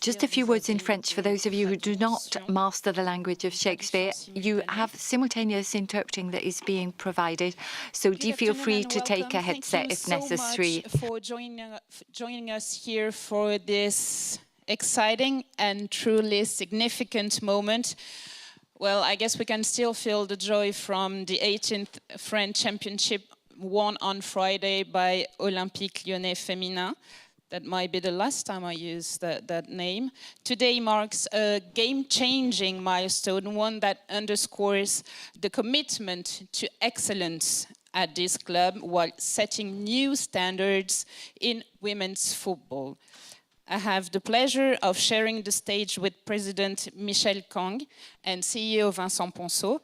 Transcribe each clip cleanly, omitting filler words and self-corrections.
Just a few words in French for those of you who do not master the language of Shakespeare. You have simultaneous interpreting that is being provided, so do feel free to take a headset if necessary. Thank you so much for joining us here for this exciting and truly significant moment. Well, I guess we can still feel the joy from the 18th French Championship won on Friday by Olympique Lyonnais Féminin. That might be the last time I use that name. Today marks a game-changing milestone, one that underscores the commitment to excellence at this club while setting new standards in women's football. I have the pleasure of sharing the stage with President Michele Kang and CEO Vincent Ponsot.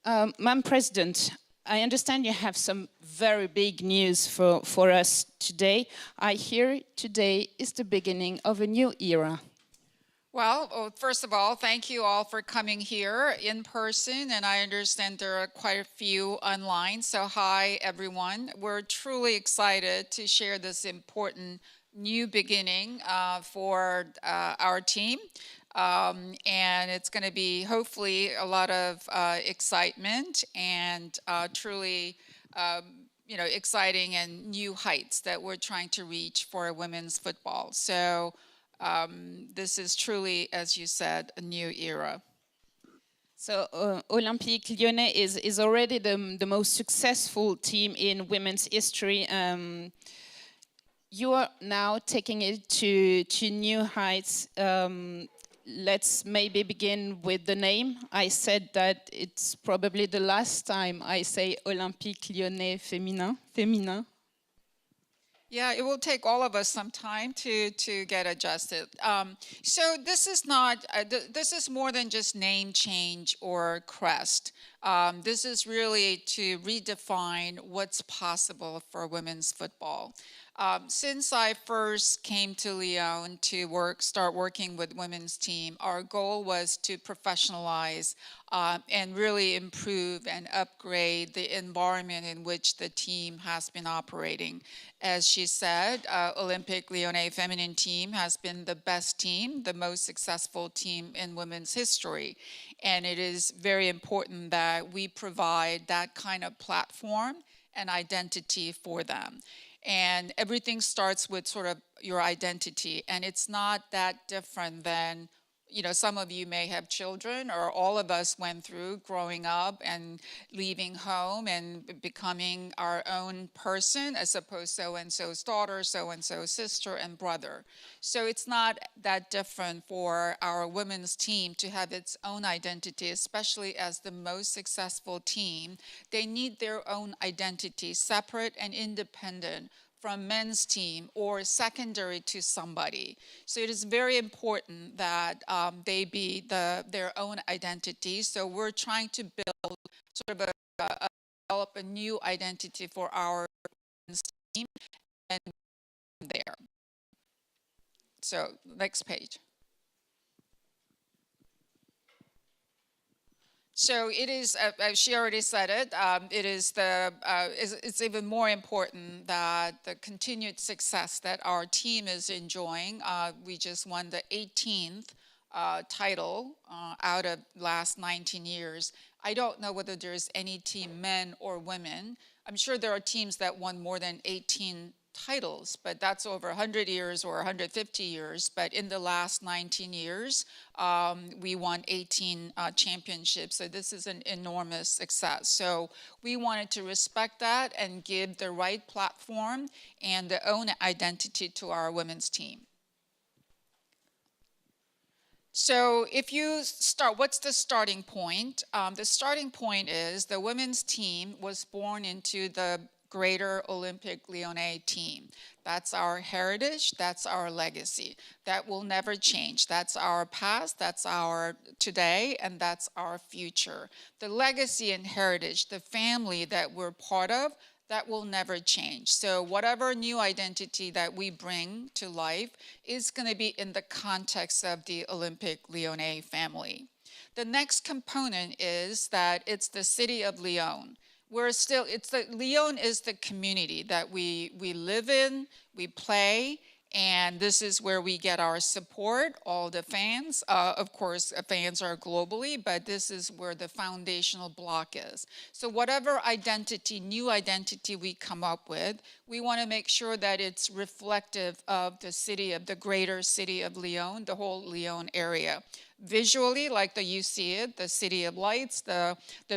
Madam President, I understand you have some very big news for us today. I hear today is the beginning of a new era. Well, first of all, thank you all for coming here in person, and I understand there are quite a few online, so hi everyone. We're truly excited to share this important new beginning for our team. And it's going to be hopefully a lot of excitement and truly exciting and new heights that we're trying to reach for women's football. So this is truly, as you said, a new era. So Olympique Lyonnais is already the most successful team in women's history. You are now taking it to new heights. Let's maybe begin with the name. I said that it's probably the last time I say Olympique Lyonnais Féminin. Yeah, it will take all of us some time to get adjusted. So this is not, this is more than just name change or Crest. This is really to redefine what's possible for women's football. Since I first came to Lyon to start working with women's team, our goal was to professionalize and really improve and upgrade the environment in which the team has been operating. As she said, Olympique Lyonnais feminine team has been the best team, the most successful team in women's history. And it is very important that we provide that kind of platform and identity for them. And everything starts with sort of your identity. And it's not that different than, some of you may have children, or all of us went through growing up and leaving home and becoming our own person, as opposed to so-and-so's daughter, so-and-so's sister and brother. So it's not that different for our women's team to have its own identity, especially as the most successful team. They need their own identity, separate and independent from men's team or secondary to somebody. So it is very important that they be their own identity. So we're trying to build sort of develop a new identity for our men's team and there. So next page. So it is, she already said it, it's even more important that the continued success that our team is enjoying. We just won the 18th title out of last 19 years. I don't know whether there's any team, men or women. I'm sure there are teams that won more than 18 titles, but that's over 100 years or 150 years. But in the last 19 years, we won 18 championships. So this is an enormous success. So we wanted to respect that and give the right platform and the own identity to our women's team. So if you start, what's the starting point? The starting point is the women's team was born into the Greater Olympique Lyonnais team. That's our heritage, that's our legacy. That will never change. That's our past, that's our today, and that's our future. The legacy and heritage, the family that we're part of, that will never change. So whatever new identity that we bring to life is going to be in the context of the Olympique Lyonnais family. The next component is that it's the city of Lyon. Lyon is the community that we live in, we play, And this is where we get our support, all the fans. Of course, fans are globally, but this is where the foundational block is. So whatever identity, new identity we come up with, we want to make sure that it's reflective of the city, of the greater city of Lyon, the whole Lyon area. Visually, like you see it, the city of lights, the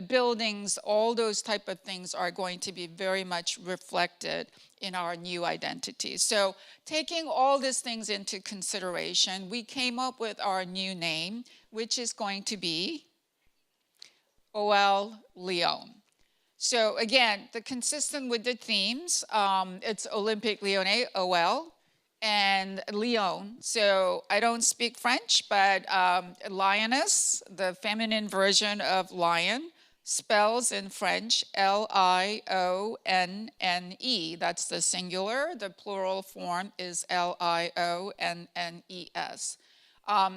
buildings, all those type of things are going to be very much reflected in our new identity. So taking all these things into consideration, we came up with our new name, which is going to be OL Lyon. So again, consistent with the themes, it's Olympique Lyonnais, OL, and Lyon. So I don't speak French, but lioness, the feminine version of lion, spells in French L-I-O-N-N-E. That's the singular. The plural form is L-I-O-N-N-E-S.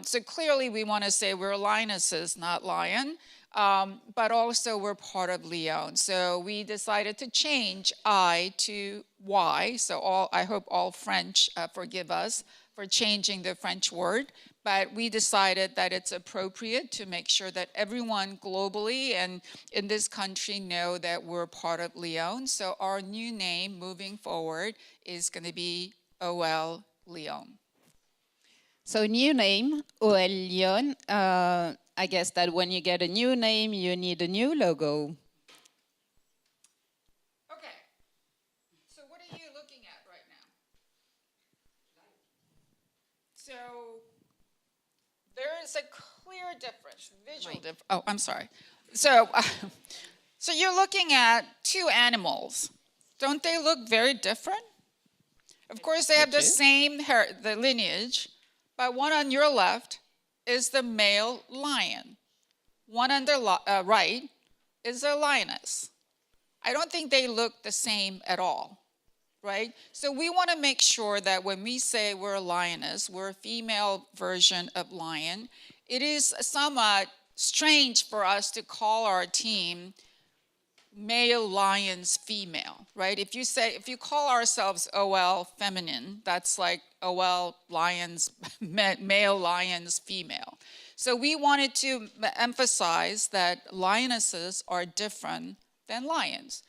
So clearly we want to say we're lionesses, not lion, but also we're part of Lyon. So we decided to change I to Y. So I hope all French forgive us for changing the French word. But we decided that it's appropriate to make sure that everyone globally and in this country know that we're part of Lyon. So our new name moving forward is going to be OL Lyon. So new name, OL Lyon. I guess that when you get a new name, you need a new logo. Okay. So what are you looking at right now? So there is a clear difference, visual difference. Oh, I'm sorry. So, so you're looking at two animals. Don't they look very different? Of course, they have the same the lineage, but one on your left is the male lion. One on the right is a lioness. I don't think they look the same at all. Right? So we want to make sure that when we say we're a lioness, we're a female version of lion. It is somewhat strange for us to call our team male lions female, right? If you call ourselves OL feminine, that's like OL lions, male lions female. So we wanted to emphasize that lionesses are different than lions.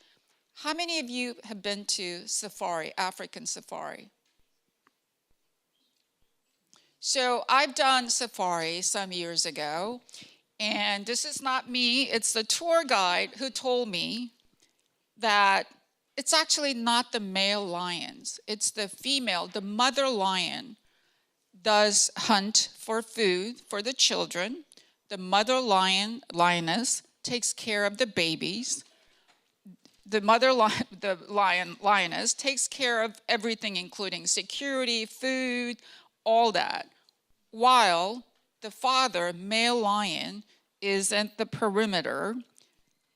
How many of you have been to safari, African safari? So I've done safari some years ago, and this is not me, it's the tour guide who told me that it's actually not the male lions, it's the female, the mother lion does hunt for food for the children. The mother lioness takes care of the babies. The mother lioness takes care of everything, including security, food, all that, while the father, male lion, is at the perimeter,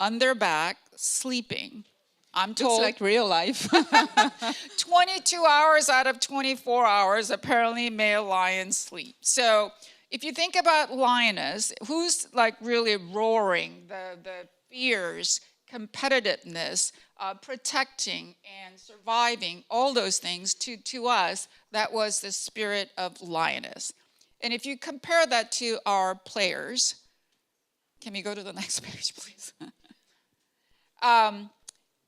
on their back, sleeping. I'm told Looks like real life. 22 hours out of 24 hours, apparently male lions sleep. So if you think about lioness, who's like really roaring, the fears, competitiveness, protecting and surviving, all those things, to us, that was the spirit of lioness. And if you compare that to our players, can we go to the next page, please?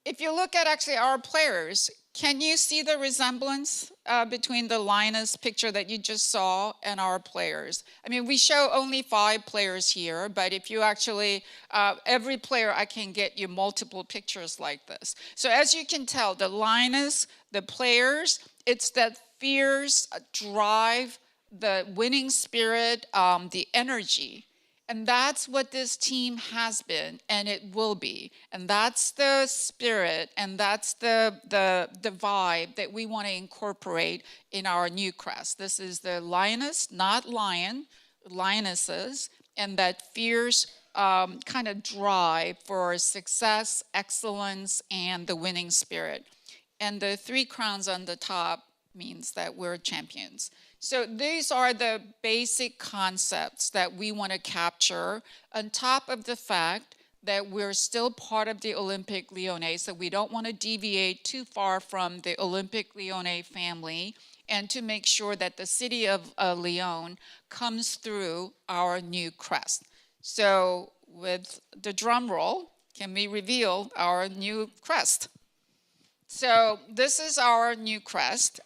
If you look at actually our players, can you see the resemblance between the lioness picture that you just saw and our players? I mean, we show only 5 players here, but if you actually, every player, I can get you multiple pictures like this. So as you can tell, the lioness, the players, it's that fierce drive, the winning spirit, the energy. And that's what this team has been, and it will be. And that's the spirit, and that's the vibe that we want to incorporate in our new Crest. This is the lioness, not lion, lionesses, and that fierce kind of drive for success, excellence, and the winning spirit. And the 3 crowns on the top means that we're champions. So these are the basic concepts that we want to capture on top of the fact that we're still part of the Olympique Lyonnais, so we don't want to deviate too far from the Olympique Lyonnais family and to make sure that the city of Lyon comes through our new crest. So with the drum roll, can we reveal our new crest? So this is our new crest.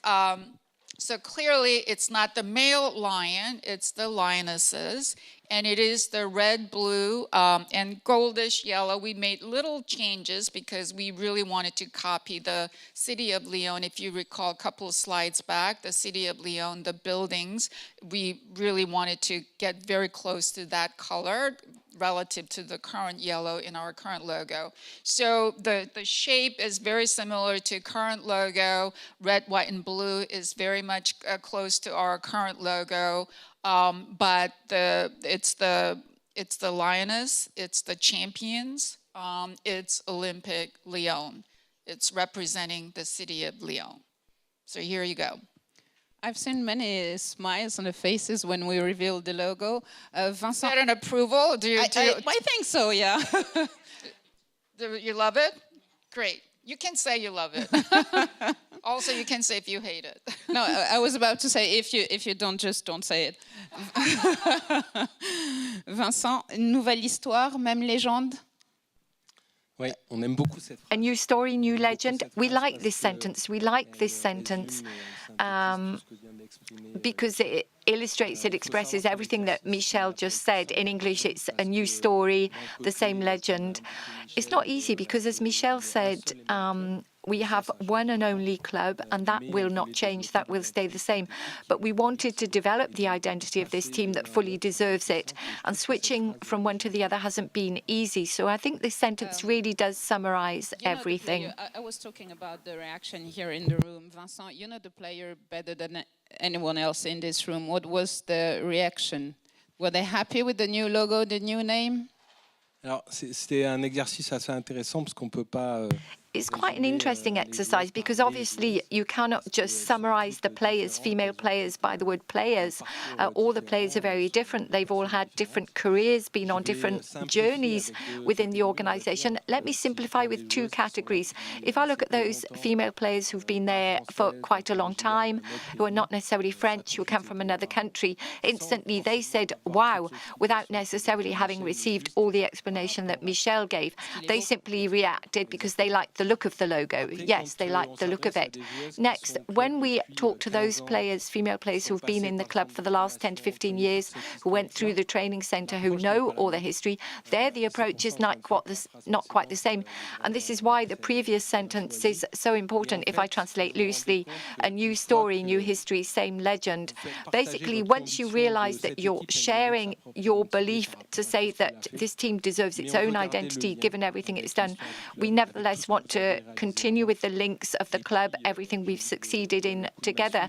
So clearly it's not the male lion, it's the lionesses, and it is the red, blue, and goldish yellow. We made little changes because we really wanted to copy the city of Lyon. If you recall a couple of slides back, the city of Lyon, the buildings, we really wanted to get very close to that color relative to the current yellow in our current logo. So the shape is very similar to current logo. Red, white, and blue is very much close to our current logo. But it's the lioness, it's the champions, it's Olympic Lyon. It's representing the city of Lyon. So here you go. I've seen many smiles on the faces when we revealed the logo. Vincent, Is that an approval? I think so, yeah. You love it? Great. You can say you love it. Also, you can say if you hate it. No, I was about to say if you don't, just don't say it. Vincent, nouvelle histoire, même légende? Oui, on aime beaucoup cette phrase. A new story, new legend. We like this sentence. We like this sentence because it illustrates, it expresses everything that Michele just said. In English, it's a new story, the same legend. It's not easy because, as Michele said, we have one and only club, and that will not change, that will stay the same. But we wanted to develop the identity of this team that fully deserves it, and switching from one to the other hasn't been easy. So I think this sentence really does summarize everything. I was talking about the reaction here in the room. Vincent, you know the player better than anyone else in this room. What was the reaction? Were they happy with the new logo, the new name? Alors, c'était un exercice assez intéressant parce qu'on peut pas. It's quite an interesting exercise because obviously you cannot just summarize the players, female players, by the word players. All the players are very different. They've all had different careers, been on different journeys within the organization. Let me simplify with two categories. If I look at those female players who've been there for quite a long time, who are not necessarily French, who come from another country, instantly they said, wow, without necessarily having received all the explanation that Michele gave. They simply reacted because they liked the look of the logo. Yes, they like the look of it. Next, when we talk to those players, female players who've been in the club for the last 10 to 15 years, who went through the training centre, who know all the history, there the approach is not quite the same. And this is why the previous sentence is so important. If I translate loosely, a new story, new history, same legend. Basically, once you realise that you're sharing your belief to say that this team deserves its own identity, given everything it's done, we nevertheless want to continue with the links of the club, everything we've succeeded in together.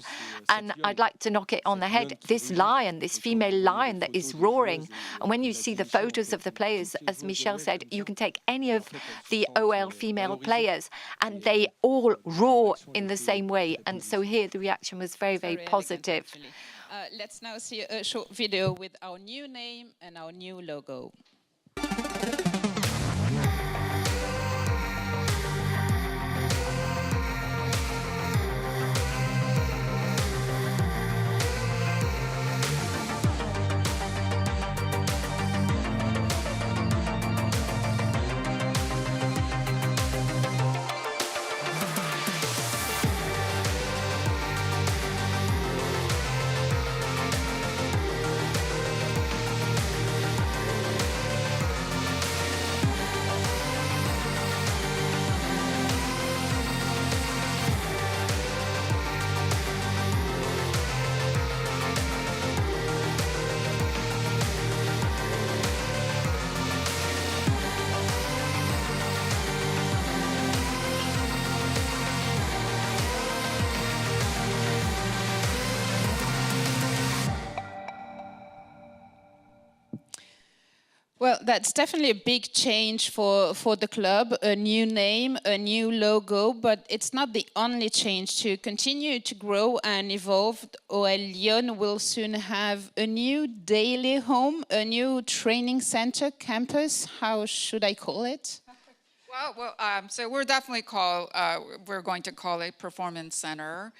And I'd like to knock it on the head. This lion, this female lion that is roaring. And when you see the photos of the players, as Michele said, you can take any of the OL female players and they all roar in the same way. And so here the reaction was very, very positive. Let's now see a short video with our new name and our new logo. Well, that's definitely a big change for the club, a new name, a new logo, but it's not the only change. To continue to grow and evolve, OL Lyon will soon have a new daily home, a new training center, campus, how should I call it? So we're definitely we're going to call it Performance Center.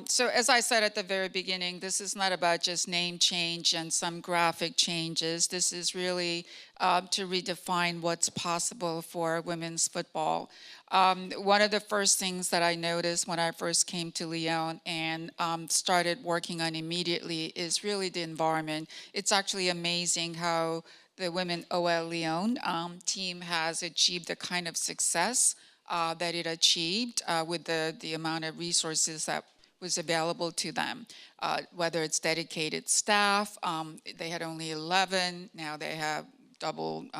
So as I said at the very beginning, this is not about just name change and some graphic changes. This is really to redefine what's possible for women's football. One of the first things that I noticed when I first came to Lyon and started working on immediately is really the environment. It's actually amazing how the women OL Lyon team has achieved the kind of success that it achieved with the amount of resources that was available to them, whether it's dedicated staff. They had only 11, now they have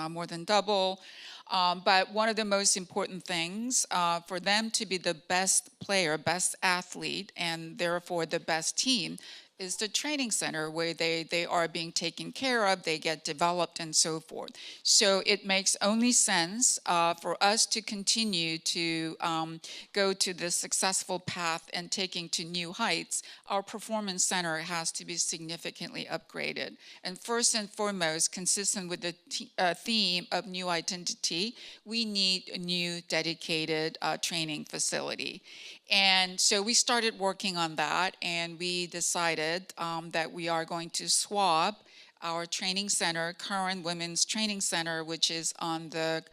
more than double. But one of the most important things for them to be the best player, best athlete, and therefore the best team is the training center where they are being taken care of, they get developed and so forth. So it makes only sense for us to continue to go to the successful path and taking to new heights. Our performance center has to be significantly upgraded. And first and foremost, consistent with the theme of new identity, we need a new dedicated training facility. And so we started working on that, and we decided that we are going to swap our training center, current women's training center, which is on the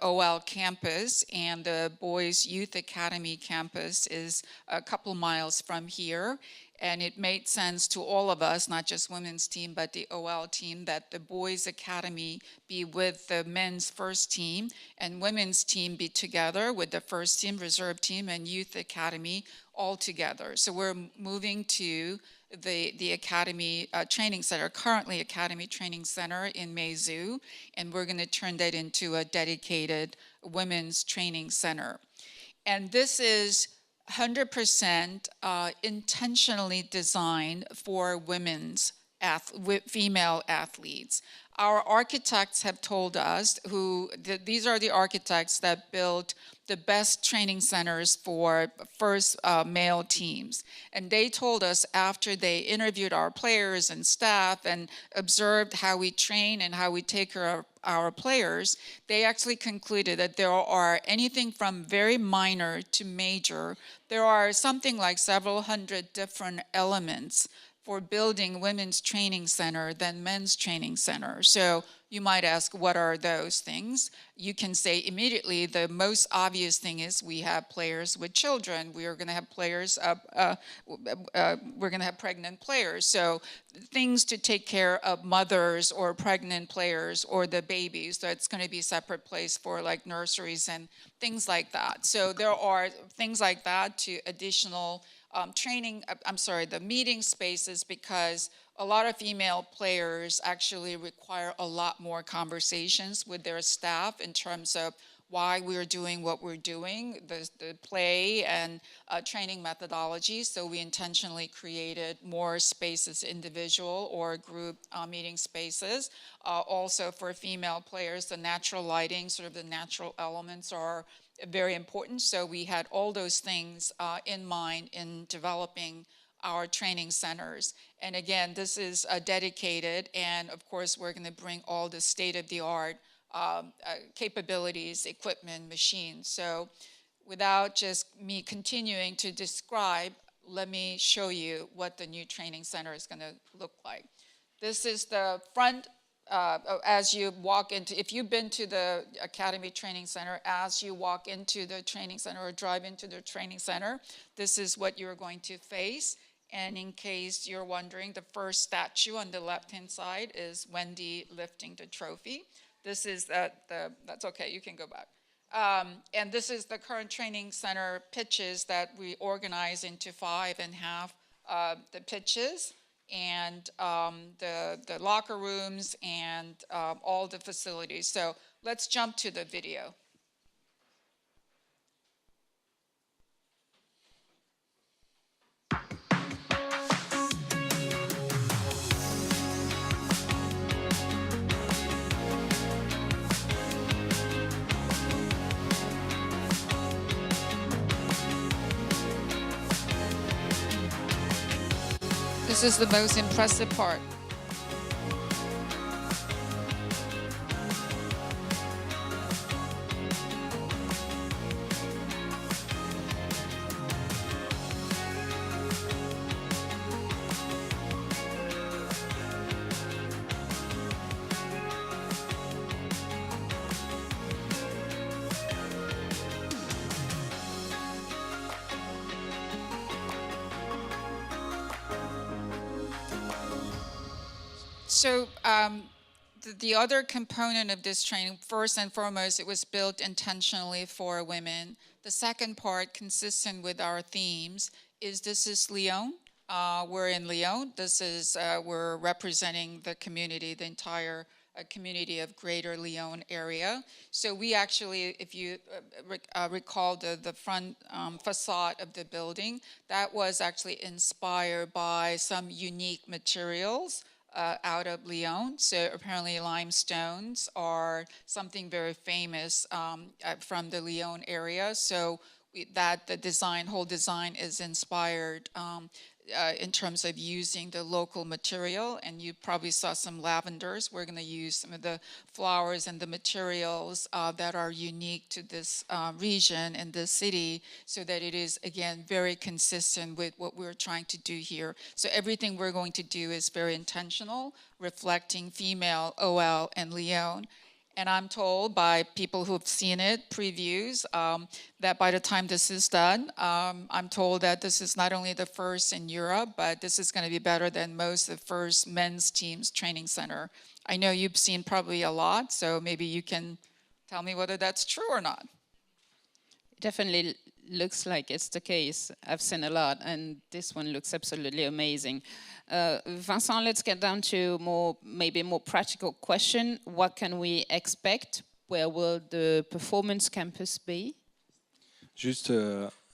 OL campus, and the Boys Youth Academy campus is a couple miles from here. And it made sense to all of us, not just women's team, but the OL team, that the Boys Academy be with the men's first team and women's team be together with the first team, reserve team, and Youth Academy all together. So we're moving to the Academy Training Center, currently Academy Training Center in Meizhou, and we're going to turn that into a dedicated women's training center. And this is 100% intentionally designed for female athletes. Our architects have told us these are the architects that built the best training centers for first male teams. And they told us after they interviewed our players and staff and observed how we train and how we take care of our players, they actually concluded that there are anything from very minor to major. There are something like several hundred different elements for building women's training center than men's training center. So you might ask, what are those things? You can say immediately the most obvious thing is we have players with children. We are going to have players, we're going to have pregnant players. So things to take care of mothers or pregnant players or the babies. So it's going to be a separate place for like nurseries and things like that. So there are things like that to additional the meeting spaces, because a lot of female players actually require a lot more conversations with their staff in terms of why we're doing what we're doing, the play and training methodology. So we intentionally created more spaces, individual or group meeting spaces. Also for female players, the natural lighting, sort of the natural elements are very important. So we had all those things in mind in developing our training centers. And again, this is dedicated, and of course we're going to bring all the state-of-the-art capabilities, equipment, machines. So without just me continuing to describe, let me show you what the new training center is going to look like. This is the front. As you walk into, if you've been to the Academy Training Center, as you walk into the training center or drive into the training center, this is what you're going to face. And in case you're wondering, the first statue on the left-hand side is Wendy lifting the trophy. This is that's okay, you can go back. And this is the current training center pitches that we organize into 5.5 the pitches, and the locker rooms, and all the facilities. So let's jump to the video. This is the most impressive part. So the other component of this training, first and foremost, it was built intentionally for women. The second part, consistent with our themes, is this is Lyon. We're in Lyon. This is, we're representing the community, the entire community of Greater Lyon area. So we actually, if you recall the front facade of the building, that was actually inspired by some unique materials out of Lyon. So apparently limestones are something very famous from the Lyon area. So the whole design is inspired in terms of using the local material. And you probably saw some lavenders. We're going to use some of the flowers and the materials that are unique to this region and this city, so that it is, again, very consistent with what we're trying to do here. So everything we're going to do is very intentional, reflecting female OL and Lyon. And I'm told by people who've seen it, previews, that by the time this is done, I'm told that this is not only the first in Europe, but this is going to be better than most of the first men's teams training center. I know you've seen probably a lot, so maybe you can tell me whether that's true or not. It definitely looks like it's the case. I've seen a lot, and this one looks absolutely amazing. Vincent, let's get down to maybe more practical question. What can we expect? Where will the performance campus be? Juste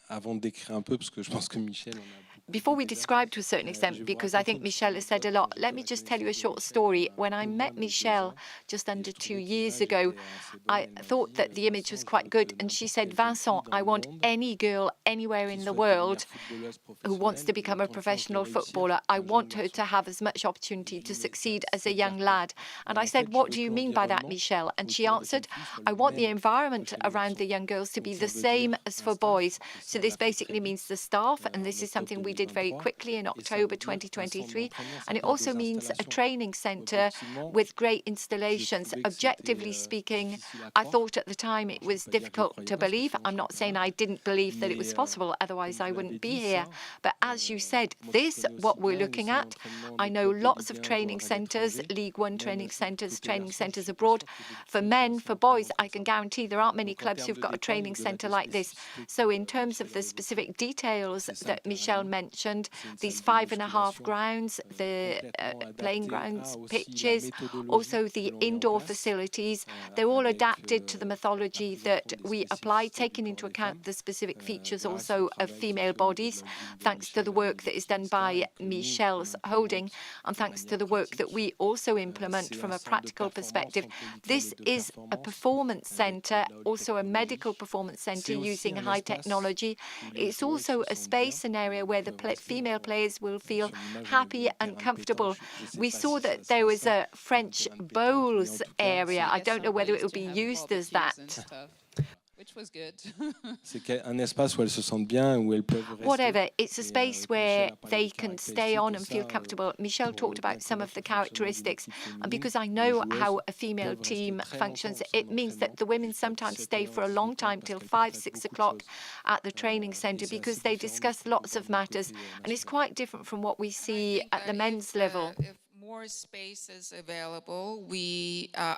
avant de décrire un peu, parce que je pense que Michel en a. Before we describe to a certain extent, because I think Michele has said a lot, let me just tell you a short story. When I met Michele just under 2 years ago, I thought that the image was quite good. And she said, Vincent, I want any girl anywhere in the world who wants to become a professional footballer. I want her to have as much opportunity to succeed as a young lad. And I said, what do you mean by that, Michele? And she answered, I want the environment around the young girls to be the same as for boys. So this basically means the staff, and this is something we did very quickly in October 2023. And it also means a training centre with great installations. Objectively speaking, I thought at the time it was difficult to believe. I'm not saying I didn't believe that it was possible, otherwise I wouldn't be here. But as you said, this, what we're looking at, I know lots of training centres, League One training centres abroad. For men, for boys, I can guarantee there aren't many clubs who've got a training centre like this. So in terms of the specific details that Michele mentioned, these 5.5 grounds, the playing grounds, pitches, also the indoor facilities, they're all adapted to the methodology that we apply, taking into account the specific features also of female bodies, thanks to the work that is done by Michele's holding, and thanks to the work that we also implement from a practical perspective. This is a performance centre, also a medical performance centre using high technology. It's also a space, an area where the female players will feel happy and comfortable. We saw that there was a French bowls area. I don't know whether it will be used as that. Which was good. C'est un espace où elles se sentent bien, où elles peuvent rester. Whatever, it's a space where they can stay on and feel comfortable. Michele talked about some of the characteristics, and because I know how a female team functions, it means that the women sometimes stay for a long time, till 5, 6 o'clock at the training centre, because they discuss lots of matters, and it's quite different from what we see at the men's level. More space is available.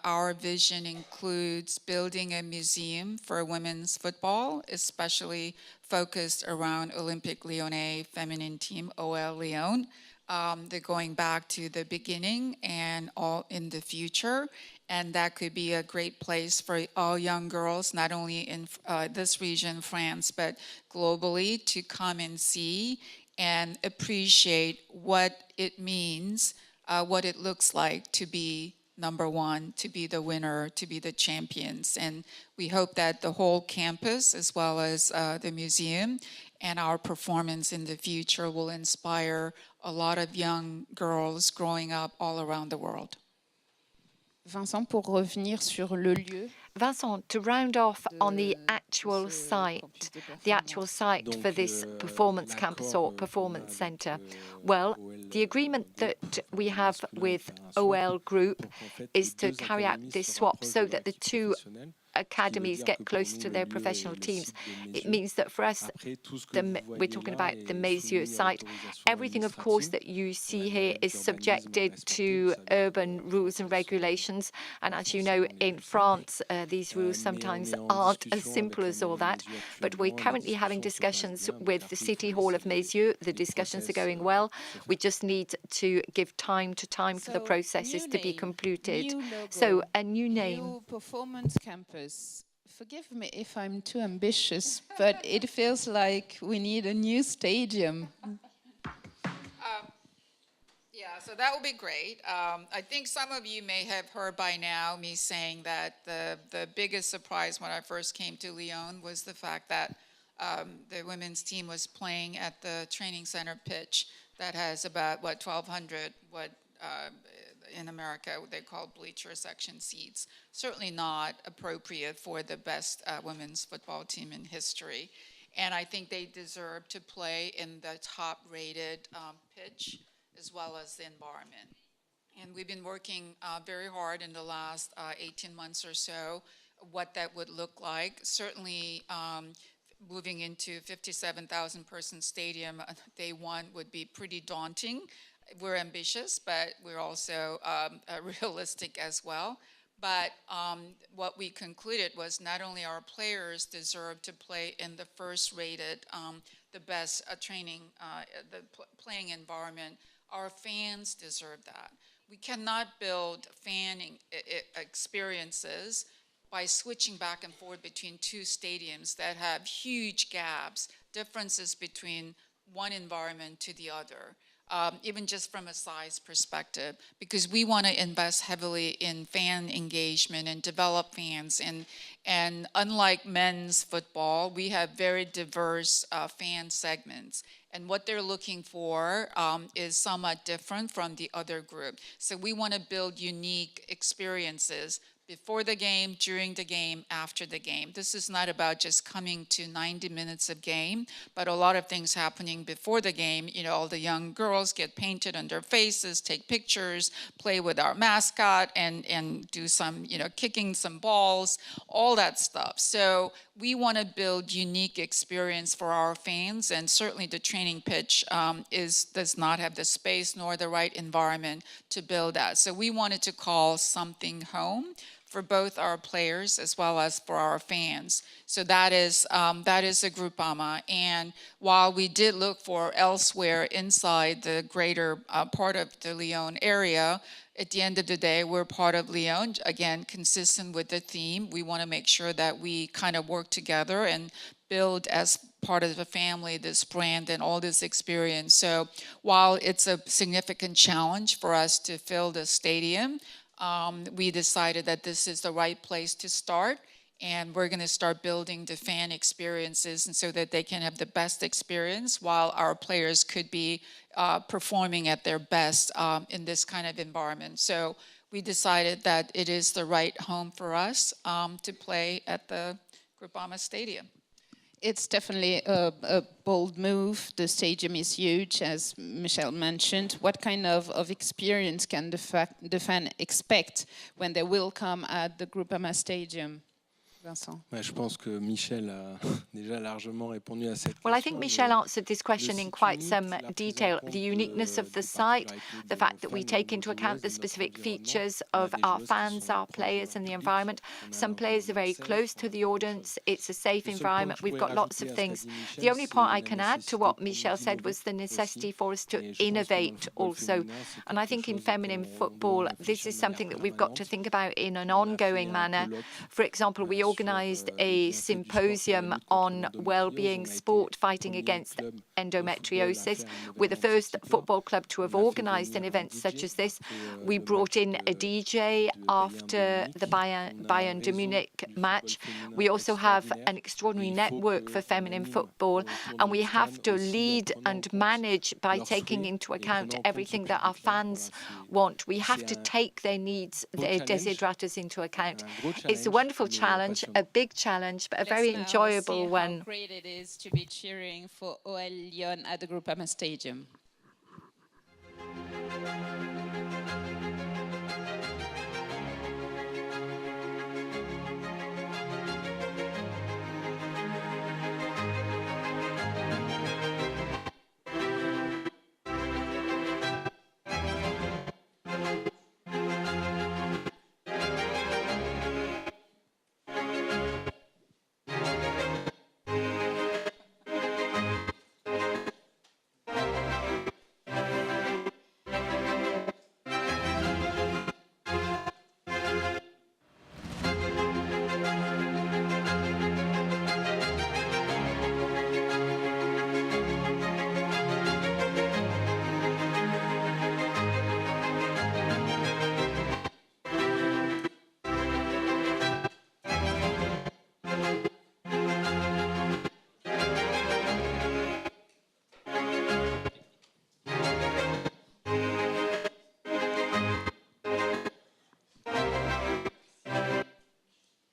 Our vision includes building a museum for women's football, especially focused around Olympique Lyonnais feminine team, OL Lyon. They're going back to the beginning and all in the future. And that could be a great place for all young girls, not only in this region, France, but globally, to come and see and appreciate what it means, what it looks like to be number one, to be the winner, to be the champions. And we hope that the whole campus, as well as the museum and our performance in the future, will inspire a lot of young girls growing up all around the world. Vincent, pour revenir sur le lieu. Vincent, to round off on the actual site for this performance campus or performance centre. Well, the agreement that we have with OL Group is to carry out this swap so that the two academies get close to their professional teams. It means that for us, we're talking about the Messieurs site. Everything, of course, that you see here is subjected to urban rules and regulations. And as you know, in France, these rules sometimes aren't as simple as all that. But we're currently having discussions with the City Hall of Messieurs. The discussions are going well. We just need to give time for the processes to be completed. So a new name. New performance campus. Forgive me if I'm too ambitious, but it feels like we need a new stadium. Yeah, so that would be great. I think some of you may have heard by now me saying that the biggest surprise when I first came to Lyon was the fact that the women's team was playing at the training center pitch that has about, 1,200, in America they call bleacher section seats. Certainly not appropriate for the best women's football team in history. And I think they deserve to play in the top-rated pitch as well as the environment. And we've been working very hard in the last 18 months or so, what that would look like. Certainly moving into 57,000 person stadium, day one would be pretty daunting. We're ambitious, but we're also realistic as well. But what we concluded was not only our players deserve to play in the first rated, the best training, playing environment, our fans deserve that. We cannot build fan experiences by switching back and forth between two stadiums that have huge gaps, differences between one environment to the other, even just from a size perspective, because we want to invest heavily in fan engagement and develop fans. And unlike men's football, we have very diverse fan segments. And what they're looking for is somewhat different from the other group. So we want to build unique experiences before the game, during the game, after the game. This is not about just coming to 90 minutes of game, but a lot of things happening before the game. You know, all the young girls get painted on their faces, take pictures, play with our mascot, and do some, kicking some balls, all that stuff. So we want to build unique experience for our fans, and certainly the training pitch does not have the space nor the right environment to build that. So we wanted to call something home for both our players as well as for our fans. So that is a Groupama. And while we did look for elsewhere inside the greater part of the Lyon area, at the end of the day, we're part of Lyon, again, consistent with the theme. We want to make sure that we kind of work together and build as part of the family this brand and all this experience. So while it's a significant challenge for us to fill the stadium, we decided that this is the right place to start, and we're going to start building the fan experiences, and so that they can have the best experience while our players could be performing at their best in this kind of environment. So we decided that it is the right home for us to play at the Groupama Stadium. It's definitely a bold move. The stadium is huge, as Michele mentioned. What kind of experience can the fan expect when they will come at the Groupama Stadium? Vincent. Je pense que Michele a déjà largement répondu à cette question. Well, I think Michele answered this question in quite some detail. The uniqueness of the site, the fact that we take into account the specific features of our fans, our players, and the environment. Some players are very close to the audience. It's a safe environment. We've got lots of things. The only point I can add to what Michele said was the necessity for us to innovate also. And I think in feminine football, this is something that we've got to think about in an ongoing manner. For example, we organised a symposium on well-being sport fighting against endometriosis. We're the first football club to have organised an event such as this. We brought in a DJ after the Bayern de Munich match. We also have an extraordinary network for feminine football, and we have to lead and manage by taking into account everything that our fans want. We have to take their needs, their desiderata into account. It's a wonderful challenge, a big challenge, but a very enjoyable one. How great it is to be cheering for OL Lyon at the Groupama Stadium.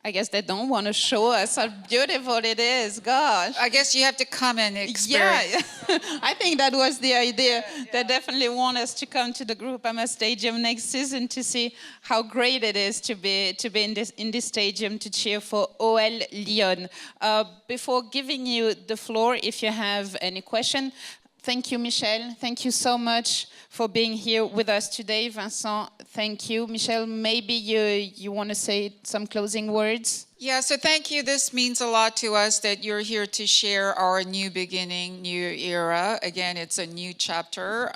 I guess they don't want to show us how beautiful it is. Gosh. I guess you have to come and experience. Yeah, I think that was the idea. They definitely want us to come to the Groupama Stadium next season to see how great it is to be in this stadium to cheer for OL Lyon. Before giving you the floor, if you have any question, thank you, Michele. Thank you so much for being here with us today. Vincent, thank you. Michele, maybe you want to say some closing words? Yeah, so thank you. This means a lot to us that you're here to share our new beginning, new era. Again, it's a new chapter,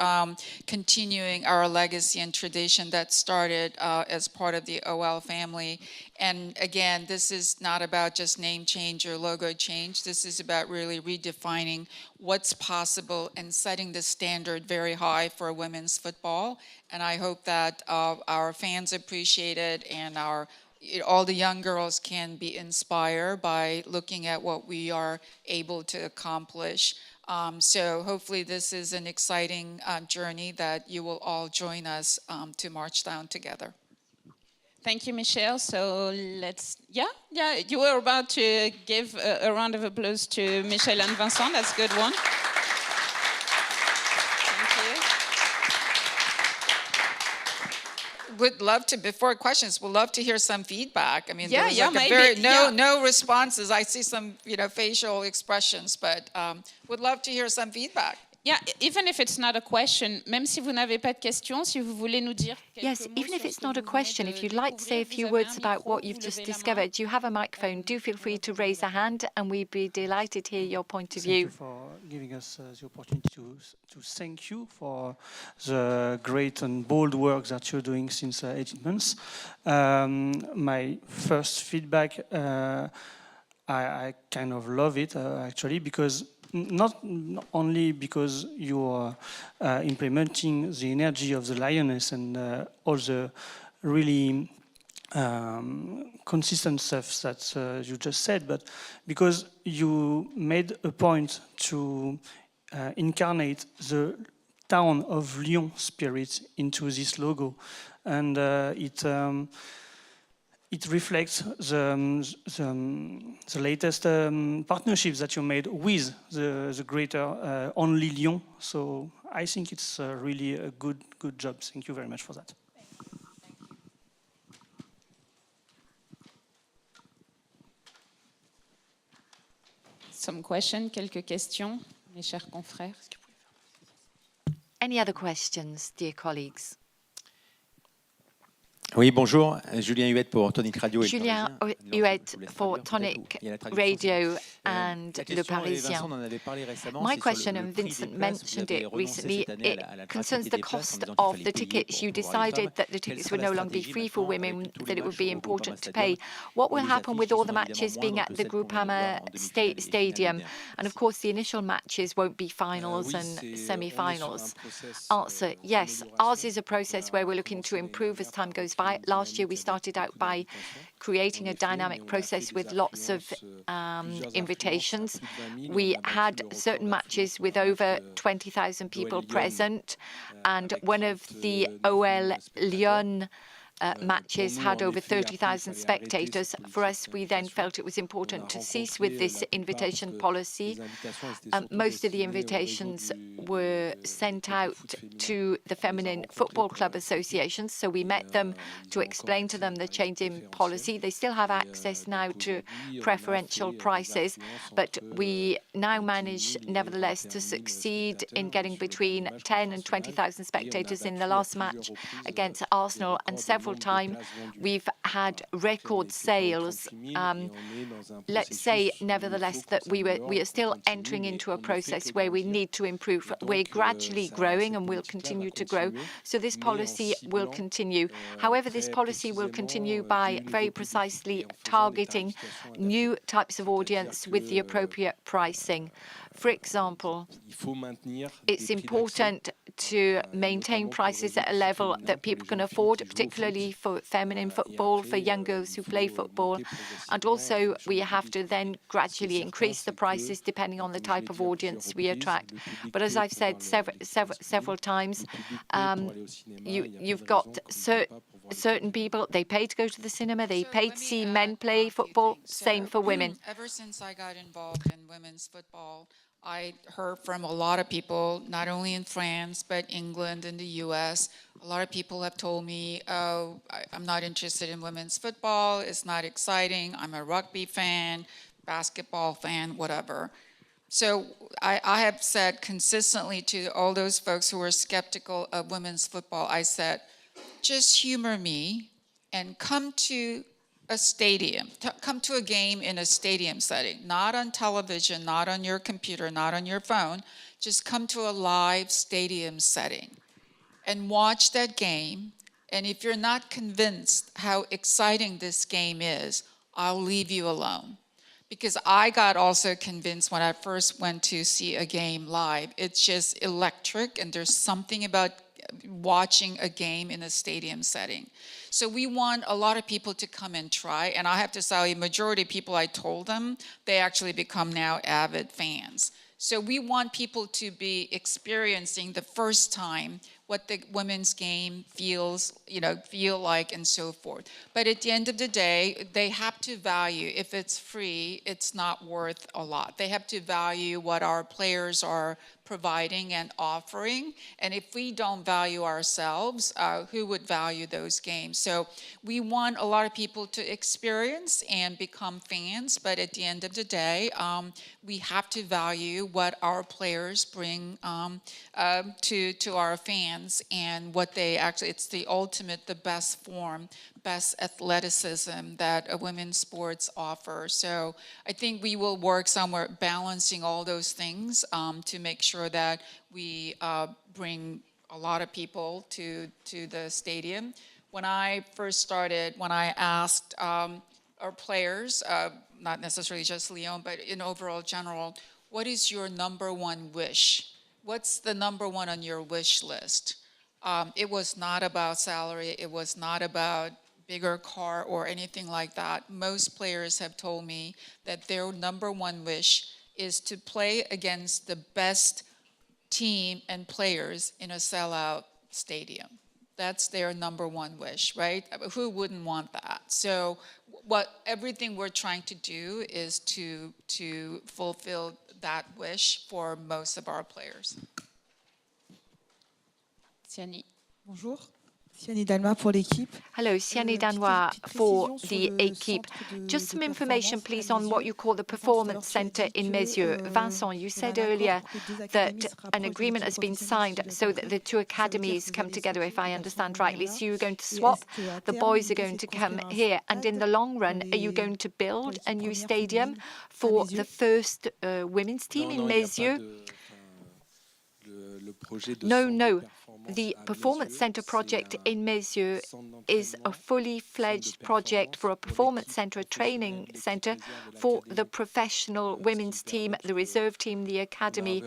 continuing our legacy and tradition that started as part of the OL family. And again, this is not about just name change or logo change. This is about really redefining what's possible and setting the standard very high for women's football. And I hope that our fans appreciate it and all the young girls can be inspired by looking at what we are able to accomplish. So hopefully this is an exciting journey that you will all join us to march down together. Thank you, Michele. So let's, you were about to give a round of applause to Michele and Vincent. That's a good one. Would love to, before questions, would love to hear some feedback. I mean, Yeah, there was yeah, like maybe, no responses. I see some, facial expressions, but would love to hear some feedback. Yeah, even if it's not a question, même si vous n'avez pas de question, si vous voulez nous dire Yes, even if it's not a question, if you'd like to say a few words about what you've just discovered, you have a microphone. Do feel free to raise a hand, and we'd be delighted to hear your point of view. Thank you for giving us the opportunity to thank you for the great and bold work that you're doing since 18 months. My first feedback, I kind of love it, actually, because not only because you are implementing the energy of the lioness and all the really consistent stuff that you just said, but because you made a point to incarnate the town of Lyon spirit into this logo, and it reflects the latest partnerships that you made with the greater Only Lyon. So I think it's really a good job. Thank you very much for that. Some question, quelques questions, mes chers confrères. Any other questions, dear colleagues? Oui, bonjour. Julien Huette pour Tonic Radio. Julien Huette for Tonic Radio and Le Parisien. My question, and Vincent mentioned it recently, it concerns the cost of the tickets. You decided that the tickets would no longer be free for women, that it would be important to pay. What will happen with all the matches being at the Groupama Stadium? And of course, the initial matches won't be finals and semi-finals. Answer, yes. Ours is a process where we're looking to improve as time goes by. Last year, we started out by creating a dynamic process with lots of invitations. We had certain matches with over 20,000 people present, and one of the OL Lyon matches had over 30,000 spectators. For us, we then felt it was important to cease with this invitation policy. Most of the invitations were sent out to the Feminine Football Club associations, so we met them to explain to them the change in policy. They still have access now to preferential prices, but we now manage, nevertheless, to succeed in getting between 10 and 20,000 spectators. In the last match against Arsenal, and several times we've had record sales. Let's say, nevertheless, that we are still entering into a process where we need to improve. We're gradually growing and will continue to grow. So this policy will continue. However, this policy will continue by very precisely targeting new types of audience with the appropriate pricing. For example, it's important to maintain prices at a level that people can afford, particularly for feminine football, for young girls who play football. And also, we have to then gradually increase the prices depending on the type of audience we attract. But as I've said several times, you've got certain people, they pay to go to the cinema, they So pay let to me see add men play a few football, things. same for women. Ever since I got involved in women's football, I heard from a lot of people, not only in France, but England and the US. A lot of people have told me, oh, I'm not interested in women's football. It's not exciting. I'm a rugby fan, basketball fan, whatever. So I have said consistently to all those folks who are skeptical of women's football, I said, just humor me and come to a stadium, come to a game in a stadium setting, not on television, not on your computer, not on your phone. Just come to a live stadium setting and watch that game. And if you're not convinced how exciting this game is, I'll leave you alone. Because I got also convinced when I first went to see a game live. It's just electric, and there's something about watching a game in a stadium setting. So we want a lot of people to come and try, and I have to say, majority of people I told them, they actually become now avid fans. So we want people to be experiencing the first time what the women's game feels, feel like and so forth. But at the end of the day, they have to value, if it's free, it's not worth a lot. They have to value what our players are providing and offering. And if we don't value ourselves, who would value those games? So we want a lot of people to experience and become fans, but at the end of the day, we have to value what our players bring to our fans and what they actually, it's the ultimate, the best form, best athleticism that a women's sports offer. So I think we will work somewhere balancing all those things to make sure that we bring a lot of people to the stadium. When I first started, when I asked our players, not necessarily just Lyon, but in overall general, what is your number one wish? What's the number one on your wish list? It was not about salary. It was not about bigger car or anything like that. Most players have told me that their number one wish is to play against the best team and players in a sellout stadium. That's their number one wish, right? Who wouldn't want that? So everything we're trying to do is to fulfill that wish for most of our players. Siani. Bonjour. Siani Dalma pour l'équipe. Hello, Siani Danois for the Équipe. Just some information, please, on what you call the Performance Centre in Messieurs. Vincent, you said earlier that an agreement has been signed so that the two academies come together, if I understand rightly. So you're going to swap, the boys are going to come here, and in the long run, are you going to build a new stadium for the first women's team in Messieurs? No. The Performance Centre project in Messieurs is a fully fledged project for a performance centre, a training centre for the professional women's team, the reserve team, the academy.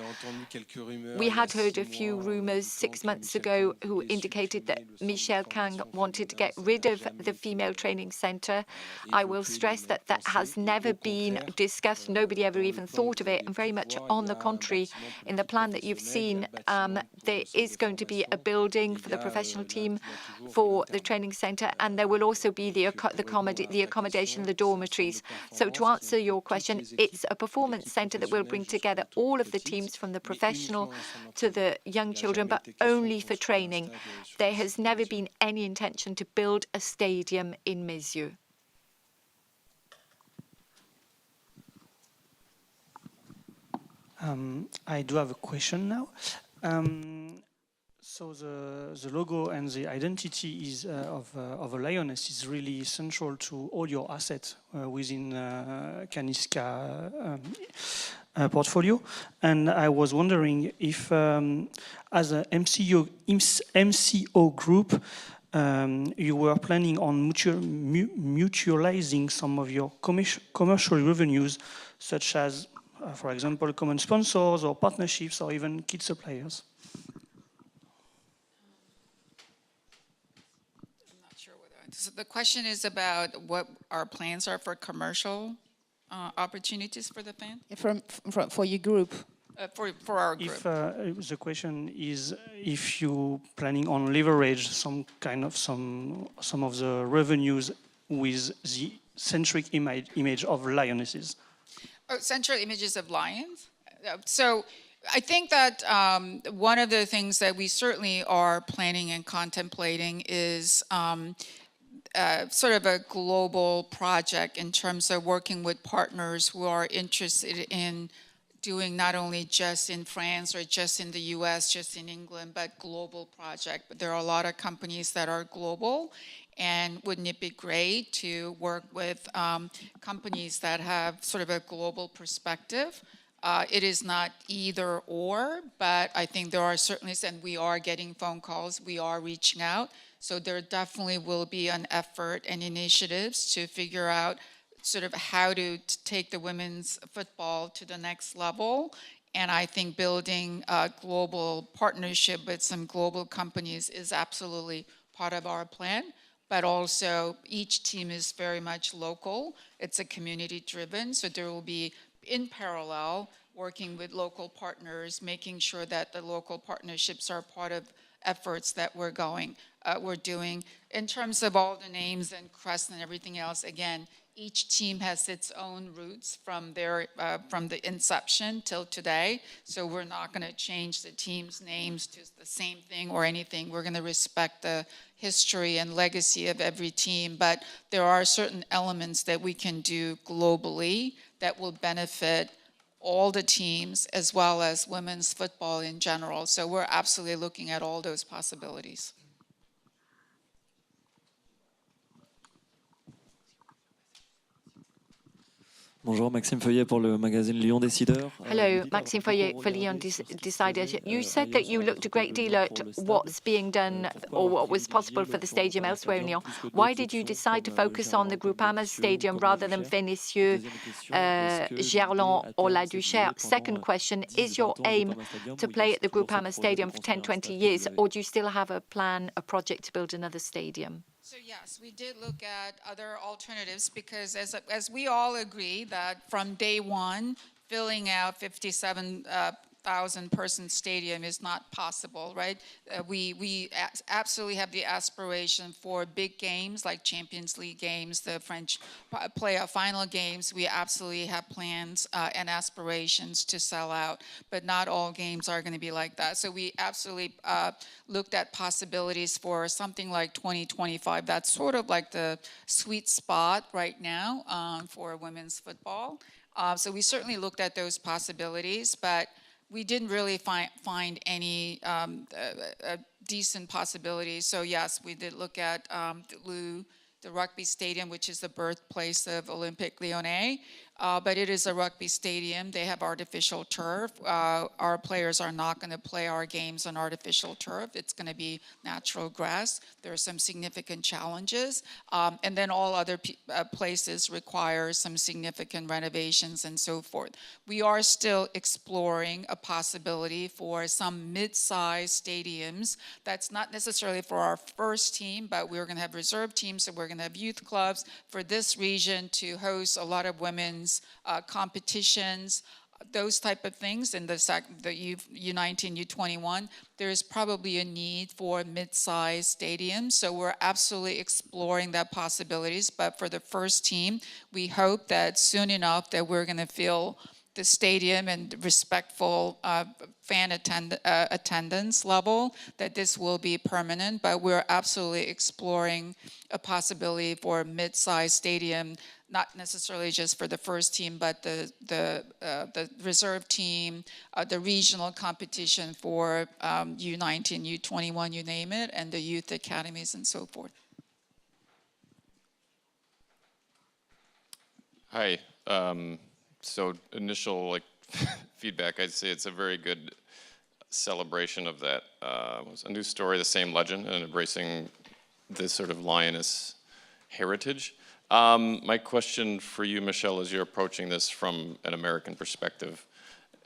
We had heard a few rumours 6 months ago who indicated that Michele Kang wanted to get rid of the female training centre. I will stress that that has never been discussed. Nobody ever even thought of it. And very much on the contrary, in the plan that you've seen, there is going to be a building for the professional team, for the training centre, and there will also be the accommodation, the dormitories. So to answer your question, it's a performance centre that will bring together all of the teams from the professional to the young children, but only for training. There has never been any intention to build a stadium in Messieurs. I do have a question now. So the logo and the identity is of a lioness is really central to all your assets within Caniska portfolio. And I was wondering if, as a MCO group, you were planning on mutualizing some of your commercial revenues, such as, for example, common sponsors or partnerships or even kit suppliers. So the question is about what our plans are for commercial opportunities for the fan? For your group. for our group. If the question is if you planning on leverage some of the revenues with the centric image of lionesses. Oh, central images of lions. So I think that one of the things that we certainly are planning and contemplating is sort of a global project in terms of working with partners who are interested in doing not only just in France or just in the US, just in England, but global project. But there are a lot of companies that are global, and wouldn't it be great to work with companies that have sort of a global perspective? It is not either or, but I think there are certainly, and we are getting phone calls, we are reaching out. So there definitely will be an effort and initiatives to figure out sort of how to take the women's football to the next level. And I think building a global partnership with some global companies is absolutely part of our plan. But also each team is very much local. It's a community driven. So there will be in parallel working with local partners, making sure that the local partnerships are part of efforts that we're doing. In terms of all the names and Crest and everything else, again, each team has its own roots from the inception till today. So we're not going to change the team's names to the same thing or anything. We're going to respect the history and legacy of every team. But there are certain elements that we can do globally that will benefit all the teams as well as women's football in general. So we're absolutely looking at all those possibilities. Bonjour, Maxime Feuillet pour le magazine Lyon Décideur. Hello, Maxime Feuillet for Lyon Décideur. You said that you looked a great deal at what's being done or what was possible for the stadium elsewhere in Lyon. Why did you decide to focus on the Groupama Stadium rather than Vénissieux, Gerland or La Duchère? Second question, is your aim to play at the Groupama Stadium for 10-20 years, or do you still have a plan, a project to build another stadium? So yes, we did look at other alternatives because as we all agree that from day one, filling out 57,000-person stadium is not possible, right? We absolutely have the aspiration for big games like Champions League games, the French playoff final games. We absolutely have plans and aspirations to sell out, but not all games are going to be like that. So we absolutely looked at possibilities for something like 2025. That's sort of like the sweet spot right now for women's football. So we certainly looked at those possibilities, but we didn't really find any decent possibilities. So yes, we did look at the rugby stadium, which is the birthplace of Olympique Lyonnais, but it is a rugby stadium. They have artificial turf. Our players are not going to play our games on artificial turf. It's going to be natural grass. There are some significant challenges. And then all other places require some significant renovations and so forth. We are still exploring a possibility for some mid-sized stadiums. That's not necessarily for our first team, but we're going to have reserve teams, so we're going to have youth clubs for this region to host a lot of women's competitions, those type of things. In the U19, U21, there's probably a need for mid-sized stadiums. So we're absolutely exploring that possibilities. But for the first team, we hope that soon enough that we're going to fill the stadium and respectful fan attendance level, that this will be permanent. But we're absolutely exploring a possibility for a mid-sized stadium, not necessarily just for the first team, but the reserve team, the regional competition for U19, U21, you name it, and the youth academies and so forth. Hi. So initial feedback, I'd say it's a very good celebration of that. It was a new story, the same legend, and embracing this sort of lioness heritage. My question for you, Michele, as you're approaching this from an American perspective,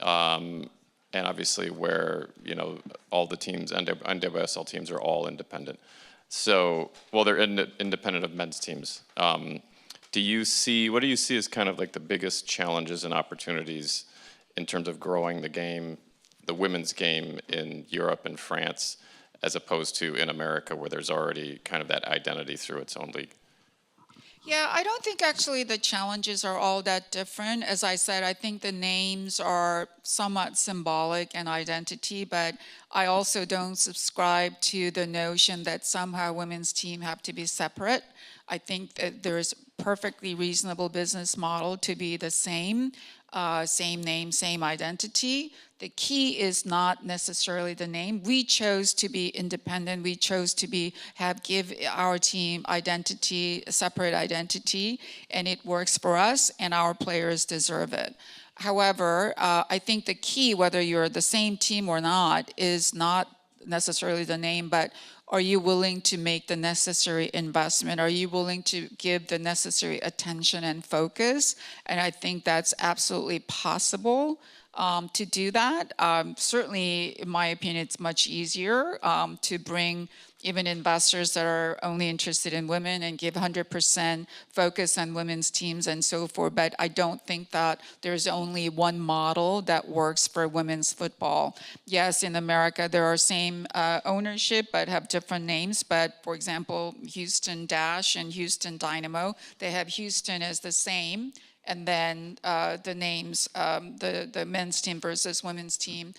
and obviously where all the teams, NWSL teams, are all independent. So, well, they're independent of men's teams. What do you see as kind of like the biggest challenges and opportunities in terms of growing the game, the women's game in Europe and France, as opposed to in America, where there's already kind of that identity through its own league? Yeah, I don't think actually the challenges are all that different. As I said, I think the names are somewhat symbolic and identity, but I also don't subscribe to the notion that somehow women's team have to be separate. I think that there's perfectly reasonable business model to be the same name, same identity. The key is not necessarily the name. We chose to be independent. We chose to give our team identity, a separate identity, and it works for us, and our players deserve it. However, I think the key, whether you're the same team or not, is not necessarily the name, but are you willing to make the necessary investment? Are you willing to give the necessary attention and focus? And I think that's absolutely possible to do that. Certainly, in my opinion, it's much easier to bring even investors that are only interested in women and give 100% focus on women's teams and so forth. But I don't think that there's only one model that works for women's football. Yes, in America, there are same ownership, but have different names. But for example, Houston Dash and Houston Dynamo, they have Houston as the same. And then the names, the men's team versus women's team,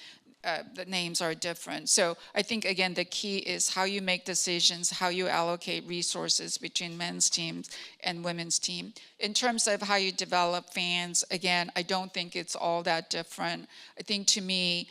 the names are different. So I think, again, the key is how you make decisions, how you allocate resources between men's teams and women's team. In terms of how you develop fans, again, I don't think it's all that different. I think, to me,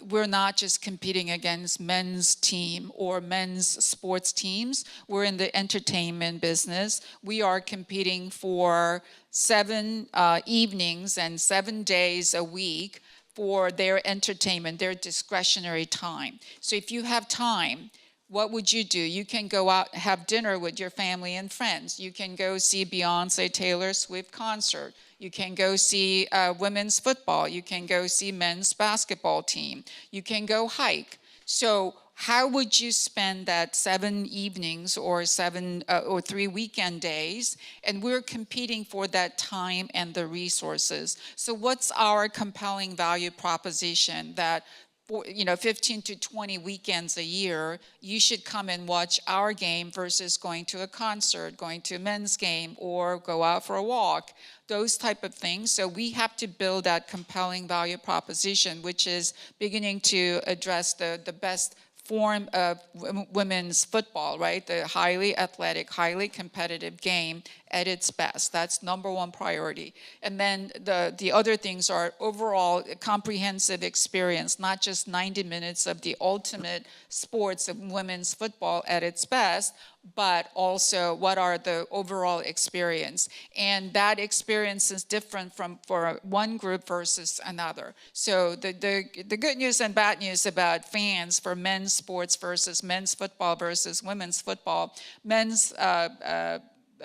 we're not just competing against men's team or men's sports teams. We're in the entertainment business. We are competing for 7 evenings and 7 days a week for their entertainment, their discretionary time. So if you have time, what would you do? You can go out and have dinner with your family and friends. You can go see Beyonce, Taylor Swift concert. You can go see women's football. You can go see men's basketball team. You can go hike. So how would you spend that 7 evenings or 3 weekend days? And we're competing for that time and the resources. So what's our compelling value proposition that 15 to 20 weekends a year, you should come and watch our game versus going to a concert, going to a men's game, or go out for a walk, those type of things. So we have to build that compelling value proposition, which is beginning to address the best form of women's football, right? The highly athletic, highly competitive game at its best. That's number one priority. And then the other things are overall comprehensive experience, not just 90 minutes of the ultimate sports of women's football at its best, but also what are the overall experience. And that experience is different for one group versus another. So the good news and bad news about fans for men's sports versus men's football versus women's football, men's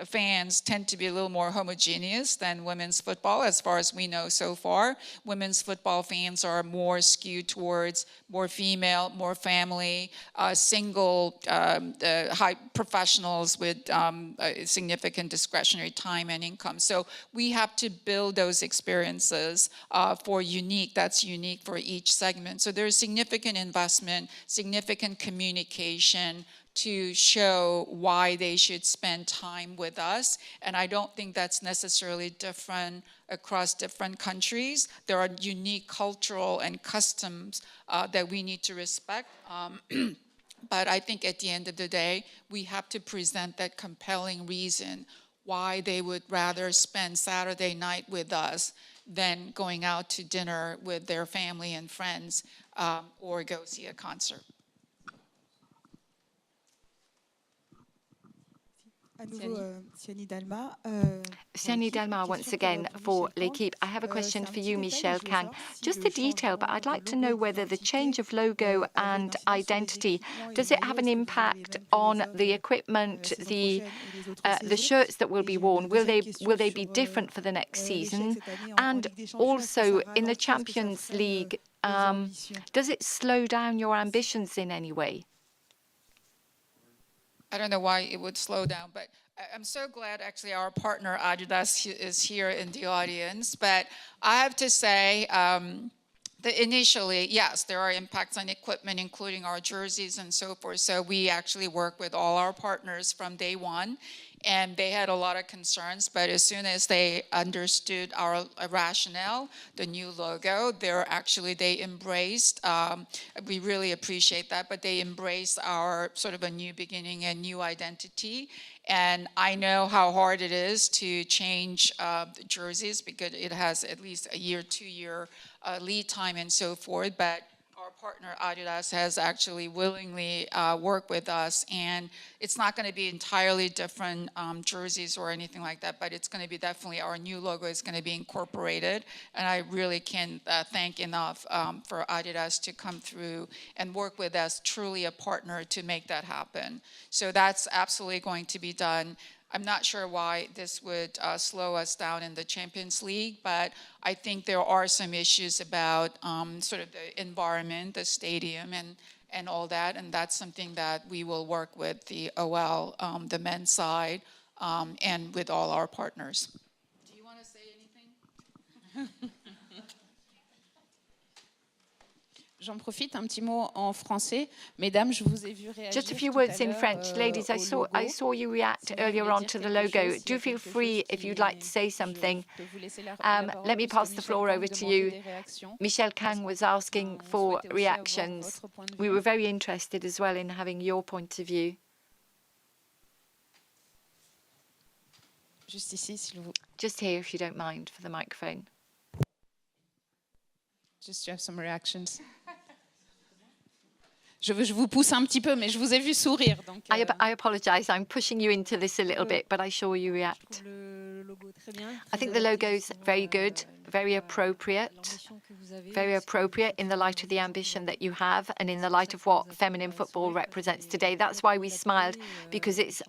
fans tend to be a little more homogeneous than women's football, as far as we know so far. Women's football fans are more skewed towards more female, more family, single, high professionals with significant discretionary time and income. So we have to build those experiences that's unique for each segment. So there's significant investment, significant communication to show why they should spend time with us. And I don't think that's necessarily different across different countries. There are unique cultural and customs that we need to respect. But I think at the end of the day, we have to present that compelling reason why they would rather spend Saturday night with us than going out to dinner with their family and friends or go see a concert. Siani Delmar once again for L'Équipe. I have a question for you, Michele Kang. Just a detail, but I'd like to know whether the change of logo and identity, does it have an impact on the equipment, the shirts that will be worn? Will they be different for the next season? And also in the Champions League, does it slow down your ambitions in any way? I don't know why it would slow down, but I'm so glad actually our partner Adidas is here in the audience, but I have to say that initially, yes, there are impacts on equipment, including our jerseys and so forth. So we actually work with all our partners from day one, and they had a lot of concerns, but as soon as they understood our rationale, the new logo, they embraced, we really appreciate that, but they embraced our sort of a new beginning and new identity. And I know how hard it is to change the jerseys because it has at least a year, 2-year lead time and so forth, but our partner Adidas has actually willingly worked with us, and it's not going to be entirely different jerseys or anything like that, but it's going to be definitely our new logo is going to be incorporated, and I really can't thank enough for Adidas to come through and work with us, truly a partner to make that happen. So that's absolutely going to be done. I'm not sure why this would slow us down in the Champions League, but I think there are some issues about sort of the environment, the stadium, and all that, and that's something that we will work with the OL, the men's side, and with all our partners. Do you want to say anything? J'en profite, un petit mot en français. Mesdames, je vous ai vu réagir. Just a few tout à words in l'heure, French. Ladies, I saw you react earlier on to the logo. Do feel free if you'd like to say something. Let me pass the floor over to you. Michele Kang was asking for reactions. We were very interested as well in having your point of view. Juste ici, s'il vous. Just here, if you don't mind, for the microphone. Just to have some reactions. Je vous pousse un petit peu, mais je vous ai vu sourire. Donc, I apologize. I'm pushing you into this a little bit, but I saw you react. I think the logo's very good, very appropriate in the light of the ambition that you have and in the light of what feminine football represents today. That's why we smiled, because it's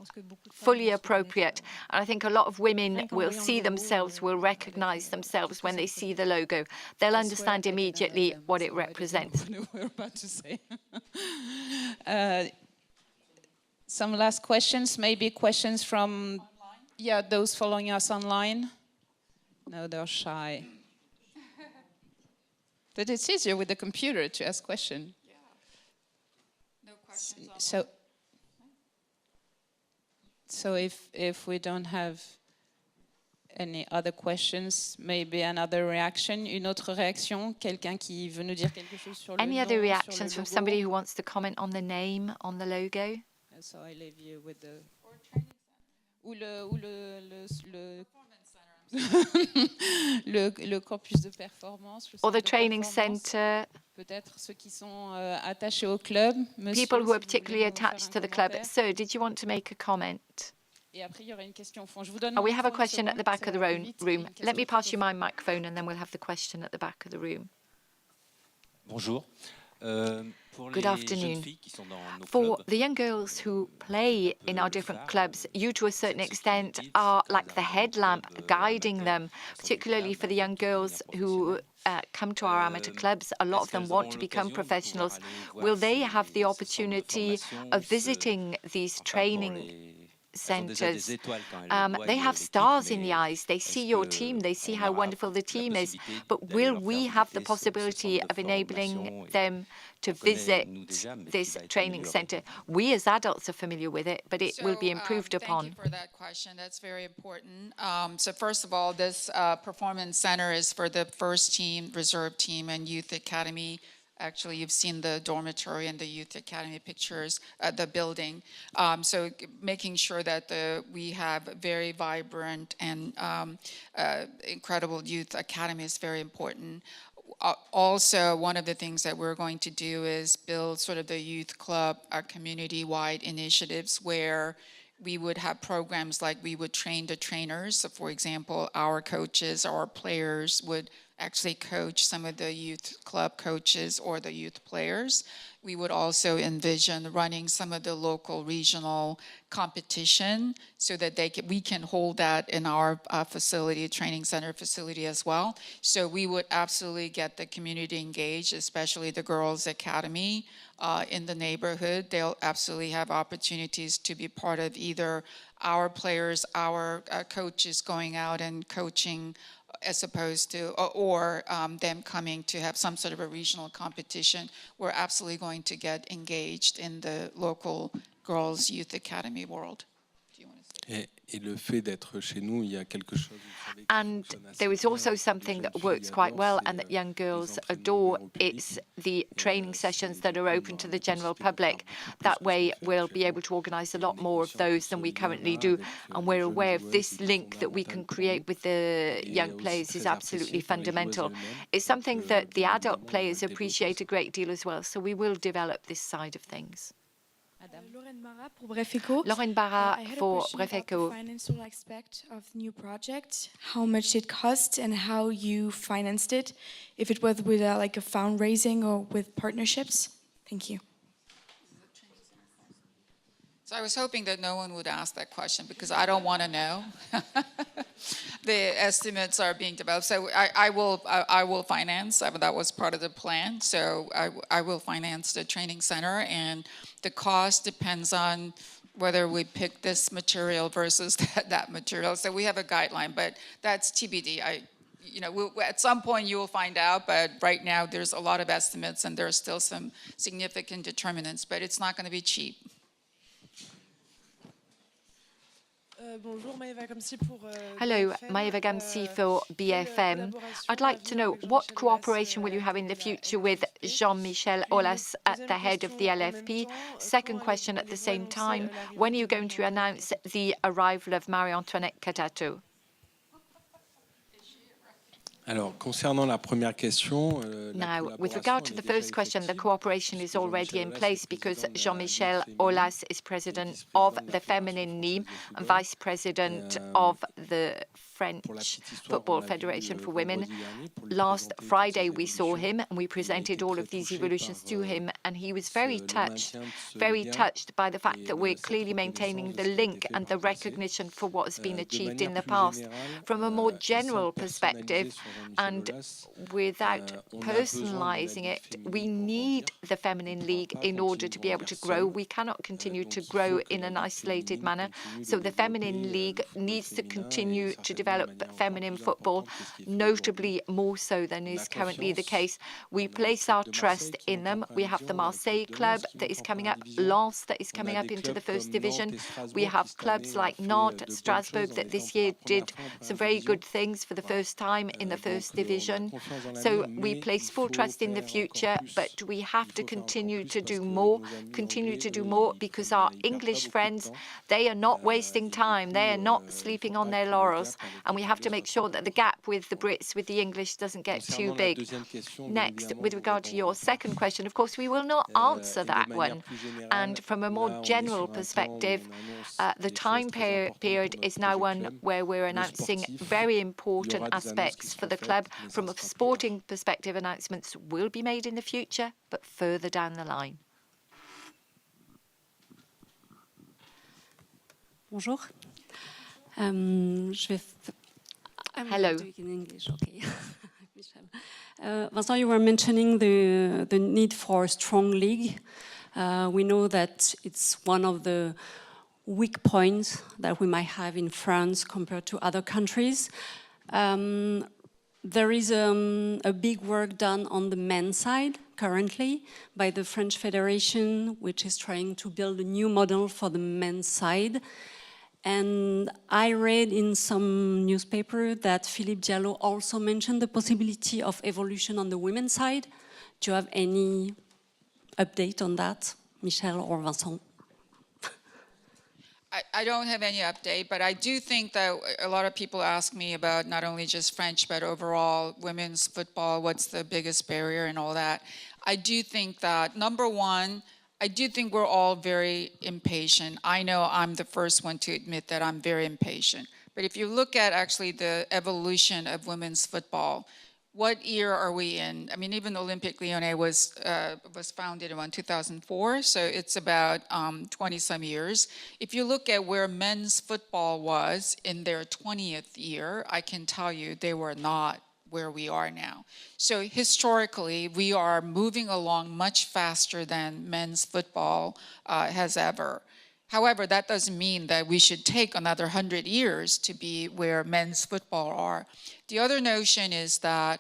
fully appropriate. And I think a lot of women will see themselves, will recognize themselves when they see the logo. They'll understand immediately what it represents. Some last questions, maybe questions from those following us online. No, they're shy. But it's easier with the computer to ask questions. Yeah. No questions. So if we don't have any other questions, maybe another reaction, une autre réaction, quelqu'un qui veut nous dire quelque chose sur le Any nom, other sur le reactions from logo? somebody who wants to comment on the name, on the logo? So I leave you with the le corpus de performance. Or the training center. Peut-être ceux qui sont attachés au club. Monsieur, People who are si vous particularly voulez nous faire attached un to the club. commentaire. So, did you want to make a comment? Et après, il y aura une question au fond. Je vous donne Oh, we le have a micro, une question at the seconde, back ça of the va plus vite, room. et une Let me question pass you pour my microphone and then we'll have the question at the back of the room. Bonjour. Pour Good les afternoon. jeunes filles qui sont dans nos For clubs, the young girls who play in our different clubs, you to a certain extent are like the headlamp guiding them, particularly for the young girls who come to our amateur clubs. A lot of them want to become professionals. Will they have the opportunity of visiting these training centres? They have stars in the eyes. They see your team. They see how wonderful the team is. But will we have the possibility of enabling them to visit this training centre? We as adults are familiar with it, but it will be improved upon. Thank you for that question. That's very important. So first of all, this performance center is for the first team, reserve team, and youth academy. Actually, you've seen the dormitory and the youth academy pictures, the building. So making sure that we have very vibrant and incredible youth academy is very important. Also, one of the things that we're going to do is build sort of the youth club community-wide initiatives where we would have programs like we would train the trainers. So for example, our coaches, our players would actually coach some of the youth club coaches or the youth players. We would also envision running some of the local regional competition so that we can hold that in our facility, training center facility as well. So we would absolutely get the community engaged, especially the Girls Academy in the neighborhood. They'll absolutely have opportunities to be part of either our players, our coaches going out and coaching as opposed to, or them coming to have some sort of a regional competition. We're absolutely going to get engaged in the local girls' youth academy world. Et le fait d'être chez nous, il y a quelque chose. And there is also something that works quite well and that young girls adore. It's the training sessions that are open to the general public. That way we'll be able to organise a lot more of those than we currently do. And we're aware of this link that we can create with the young players is absolutely fundamental. It's something that the adult players appreciate a great deal as well. So we will develop this side of things. Lorraine Barra pour Bref Echo. Lauren Barra for Bref The Echo. financial aspect of the new project, how much it cost and how you financed it, if it was with like a fundraising or with partnerships. Thank you. So I was hoping that no one would ask that question because I don't want to know. The estimates are being developed. So I will finance. That was part of the plan. So I will finance the training center, and the cost depends on whether we pick this material versus that material. So we have a guideline, but that's TBD. At some point you will find out, but right now there's a lot of estimates and there's still some significant determinants, but it's not going to be cheap. Hello, Maeva Gamsi for BFM. I'd like to know what cooperation will you have in the future with Jean-Michel Aulas at the head of the LFP? Second question at the same time, when are you going to announce the arrival of Marie-Antoinette Katato? Alors, concernant la première question, Now, with regard to the first question, the cooperation is already in place because Jean-Michel Aulas is president of the Feminine League and vice president of the French Football Federation for Women. Last Friday, we saw him and we presented all of these evolutions to him, and he was very touched by the fact that we're clearly maintaining the link and the recognition for what has been achieved in the past. From a more general perspective, and without personalizing it, we need the Feminine League in order to be able to grow. We cannot continue to grow in an isolated manner. So the Feminine League needs to continue to develop feminine football, notably more so than is currently the case. We place our trust in them. We have the Marseille club that is coming up, Lens that is coming up into the first division. We have clubs like Nantes, Strasbourg that this year did some very good things for the first time in the first division. So we place full trust in the future, but we have to continue to do more, because our English friends, they are not wasting time. They are not sleeping on their laurels. And we have to make sure that the gap with the Brits, with the English, doesn't get too big. Next, with regard to your second question, of course, we will not answer that one. And from a more general perspective, the time period is now one where we're announcing very important aspects for the club. From a sporting perspective, announcements will be made in the future, but further down the line. Bonjour. Hello. In English, okay. Vincent, you were mentioning the need for a strong league. We know that it's one of the weak points that we might have in France compared to other countries. There is a big work done on the men's side currently by the French Federation, which is trying to build a new model for the men's side. And I read in some newspaper that Philippe Diallo also mentioned the possibility of evolution on the women's side. Do you have any update on that, Michelle or Vincent? I don't have any update, but I do think that a lot of people ask me about not only just French, but overall women's football, what's the biggest barrier and all that. I do think that, number one, I do think we're all very impatient. I know I'm the first one to admit that I'm very impatient. But if you look at actually the evolution of women's football, what year are we in? I mean, even Olympique Lyonnais was founded around 2004, so it's about 20-some years. If you look at where men's football was in their 20th year, I can tell you they were not where we are now. So historically, we are moving along much faster than men's football has ever. However, that doesn't mean that we should take another 100 years to be where men's football are. The other notion is that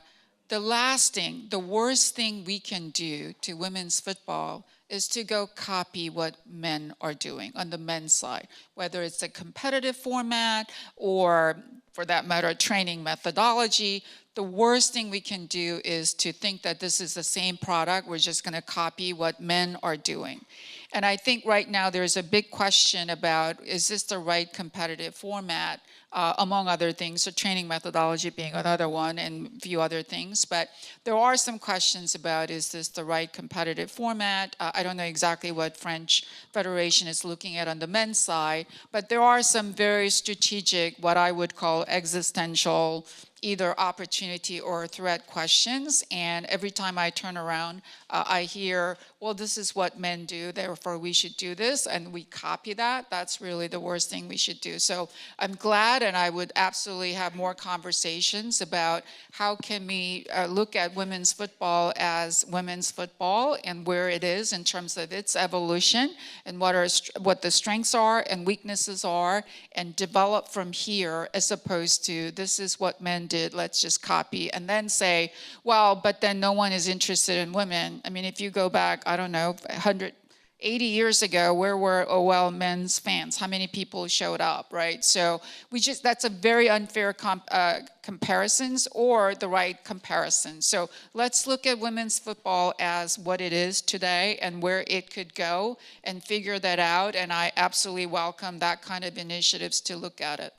the worst thing we can do to women's football is to go copy what men are doing on the men's side, whether it's a competitive format or, for that matter, training methodology. The worst thing we can do is to think that this is the same product, we're just going to copy what men are doing. And I think right now there's a big question about, is this the right competitive format, among other things, so training methodology being another one and a few other things. But there are some questions about, is this the right competitive format? I don't know exactly what French Federation is looking at on the men's side, but there are some very strategic, what I would call existential, either opportunity or threat questions. And every time I turn around, I hear, well, this is what men do, therefore we should do this, and we copy that. That's really the worst thing we should do. So I'm glad, and I would absolutely have more conversations about how can we look at women's football as women's football and where it is in terms of its evolution and what the strengths are and weaknesses are, and develop from here, as opposed to this is what men did, let's just copy, and then say, well, but then no one is interested in women. I mean, if you go back, I don't know, 180 years ago, where were OL men's fans? How many people showed up, right? So that's a very unfair comparisons or the right comparison. So let's look at women's football as what it is today and where it could go and figure that out. And I absolutely welcome that kind of initiatives to look at it.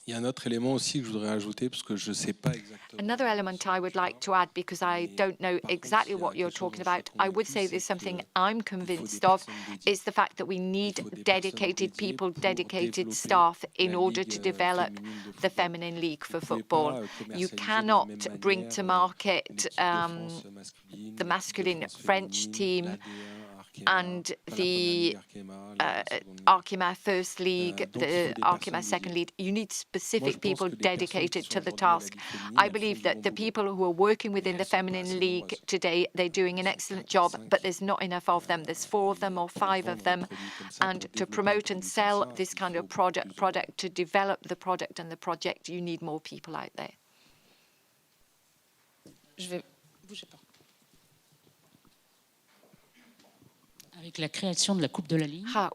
Il y a un autre élément aussi que je voudrais ajouter parce que je sais pas exactement. Another element I would like to add, because I don't know exactly what you're talking about, I would say there's something I'm convinced of, is the fact that we need dedicated people, dedicated staff in order to develop the feminine league for football. You cannot bring to market the masculine French team and the Arkema First League, the Arkema Second League. You need specific people dedicated to the task. I believe that the people who are working within the Feminine League today, they're doing an excellent job, but there's not enough of them. There's 4 of them or 5 of them. And to promote and sell this kind of product, to develop the product and the project, you need more people out there.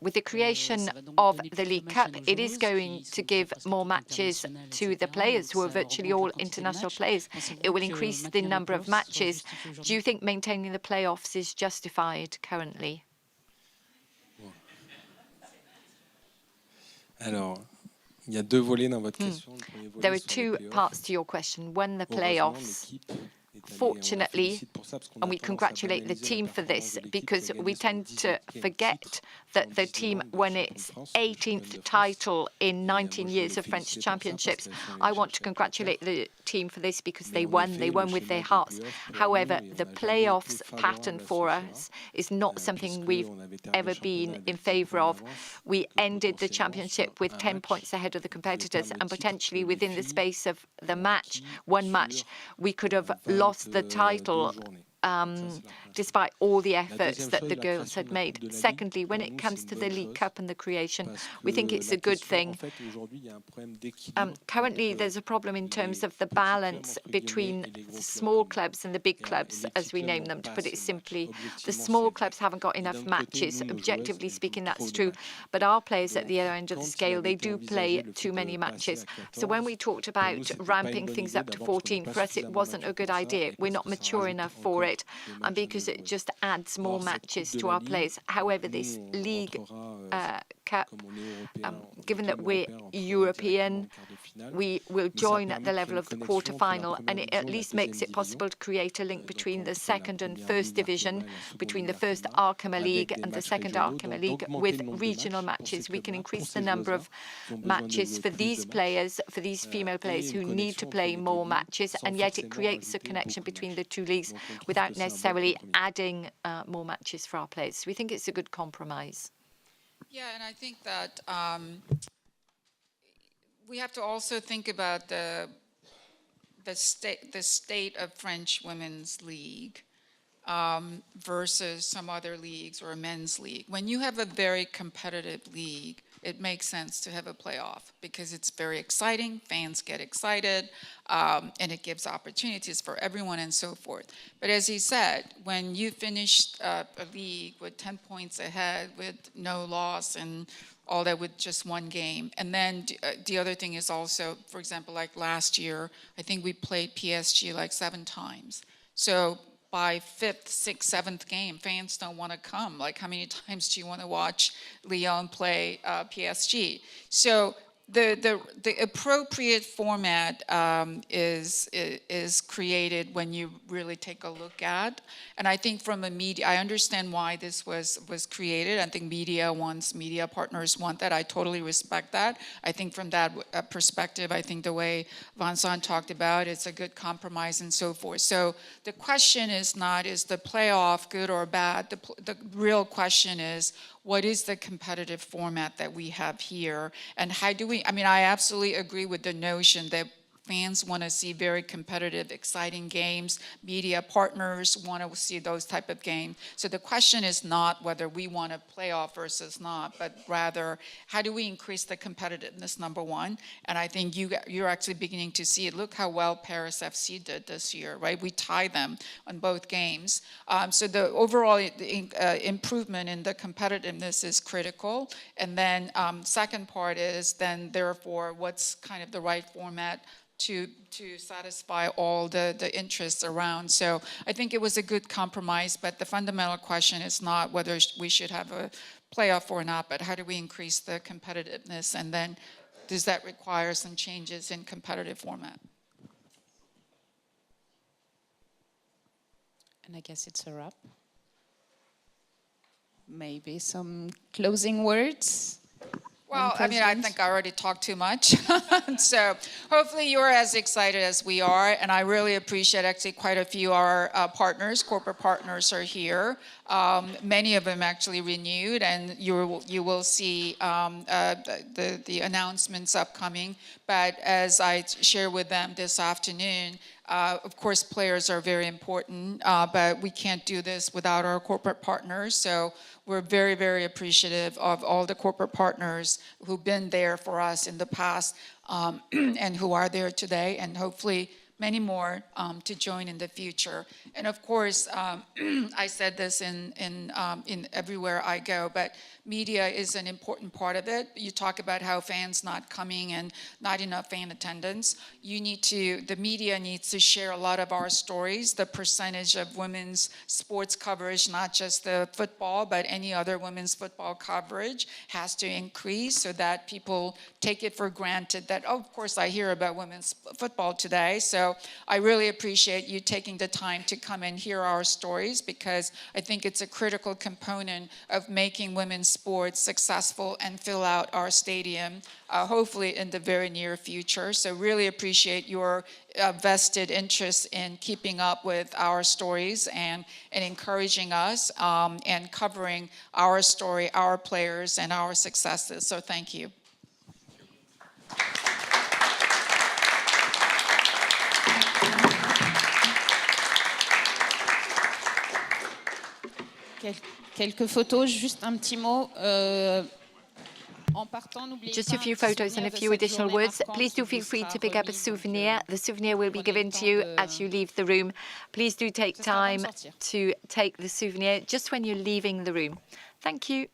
With the creation of the League Cup, it is going to give more matches to the players, who are virtually all international players. It will increase the number of matches. Do you think maintaining the playoffs is justified currently? Alors, il y a 2 volets dans votre question. There are 2 parts to your question. One, the playoffs. Fortunately, and we congratulate the team for this, because we tend to forget that the team won its 18th title in 19 years of French championships. I want to congratulate the team for this because they won with their hearts. However, the playoffs pattern for us is not something we've ever been in favour of. We ended the championship with 10 points ahead of the competitors, and potentially within the space of the match, one match, we could have lost the title despite all the efforts that the girls had made. Secondly, when it comes to the League Cup and the creation, we think it's a good thing. Currently, there's a problem in terms of the balance between the small clubs and the big clubs, as we name them, to put it simply. The small clubs haven't got enough matches. Objectively speaking, that's true. But our players at the other end of the scale, they do play too many matches. So when we talked about ramping things up to 14, for us, it wasn't a good idea. We're not mature enough for it, and because it just adds more matches to our players. However, this League Cup, given that we're European, we will join at the level of the quarter-final, and it at least makes it possible to create a link between the second and first division, between the first Arkema League and the second Arkema League, with regional matches. We can increase the number of matches for these players, for these female players who need to play more matches, and yet it creates a connection between the 2 leagues without necessarily adding more matches for our players. We think it's a good compromise. Yeah, and I think that we have to also think about the state of French Women's League. versus some other leagues or a men's league. When you have a very competitive league, it makes sense to have a playoff because it's very exciting, fans get excited, and it gives opportunities for everyone and so forth. But as he said, when you finish a league with 10 points ahead with no loss and all that with just one game. And then the other thing is also, for example, like last year, I think we played PSG like 7 times. So by 5th, 6th, 7th game, fans don't want to come. Like, how many times do you want to watch Lyon play PSG? So the appropriate format is created when you really take a look at. And I think from a media, I understand why this was created. I think media partners want that. I totally respect that. I think from that perspective, I think the way Vincent talked about, it's a good compromise and so forth. So the question is not, is the playoff good or bad? The real question is, what is the competitive format that we have here? And how do we, I absolutely agree with the notion that fans want to see very competitive, exciting games. Media partners want to see those type of games. So the question is not whether we want a playoff versus not, but rather, how do we increase the competitiveness, number one? And I think you're actually beginning to see it. Look how well Paris FC did this year, right? We tied them on both games. So the overall improvement in the competitiveness is critical. And then second part is then, therefore, what's kind of the right format to satisfy all the interests around. So I think it was a good compromise, but the fundamental question is not whether we should have a playoff or not, but how do we increase the competitiveness, and then does that require some changes in competitive format? And I guess it's a wrap. Maybe some closing words? Well, I think I already talked too much. So hopefully you're as excited as we are. And I really appreciate actually quite a few of our partners, corporate partners are here. Many of them actually renewed, and you will see the announcements upcoming. But as I share with them this afternoon, of course, players are very important, but we can't do this without our corporate partners. So we're very, very appreciative of all the corporate partners who've been there for us in the past and who are there today, and hopefully many more to join in the future. And of course, I said this in everywhere I go, but media is an important part of it. You talk about how fans not coming and not enough fan attendance. The media needs to share a lot of our stories. The percentage of women's sports coverage, not just the football, but any other women's football coverage, has to increase so that people take it for granted that, oh, of course I hear about women's football today. So I really appreciate you taking the time to come and hear our stories, because I think it's a critical component of making women's sports successful and fill out our stadium, hopefully in the very near future. So really appreciate your vested interest in keeping up with our stories and encouraging us and covering our story, our players, and our successes. So thank you. Quelques photos, juste un petit mot. Just a few photos and a few additional words. Please do feel free to pick up a souvenir. The souvenir will be given to you as you leave the room. Please do take time to take the souvenir just when you're leaving the room. Thank you.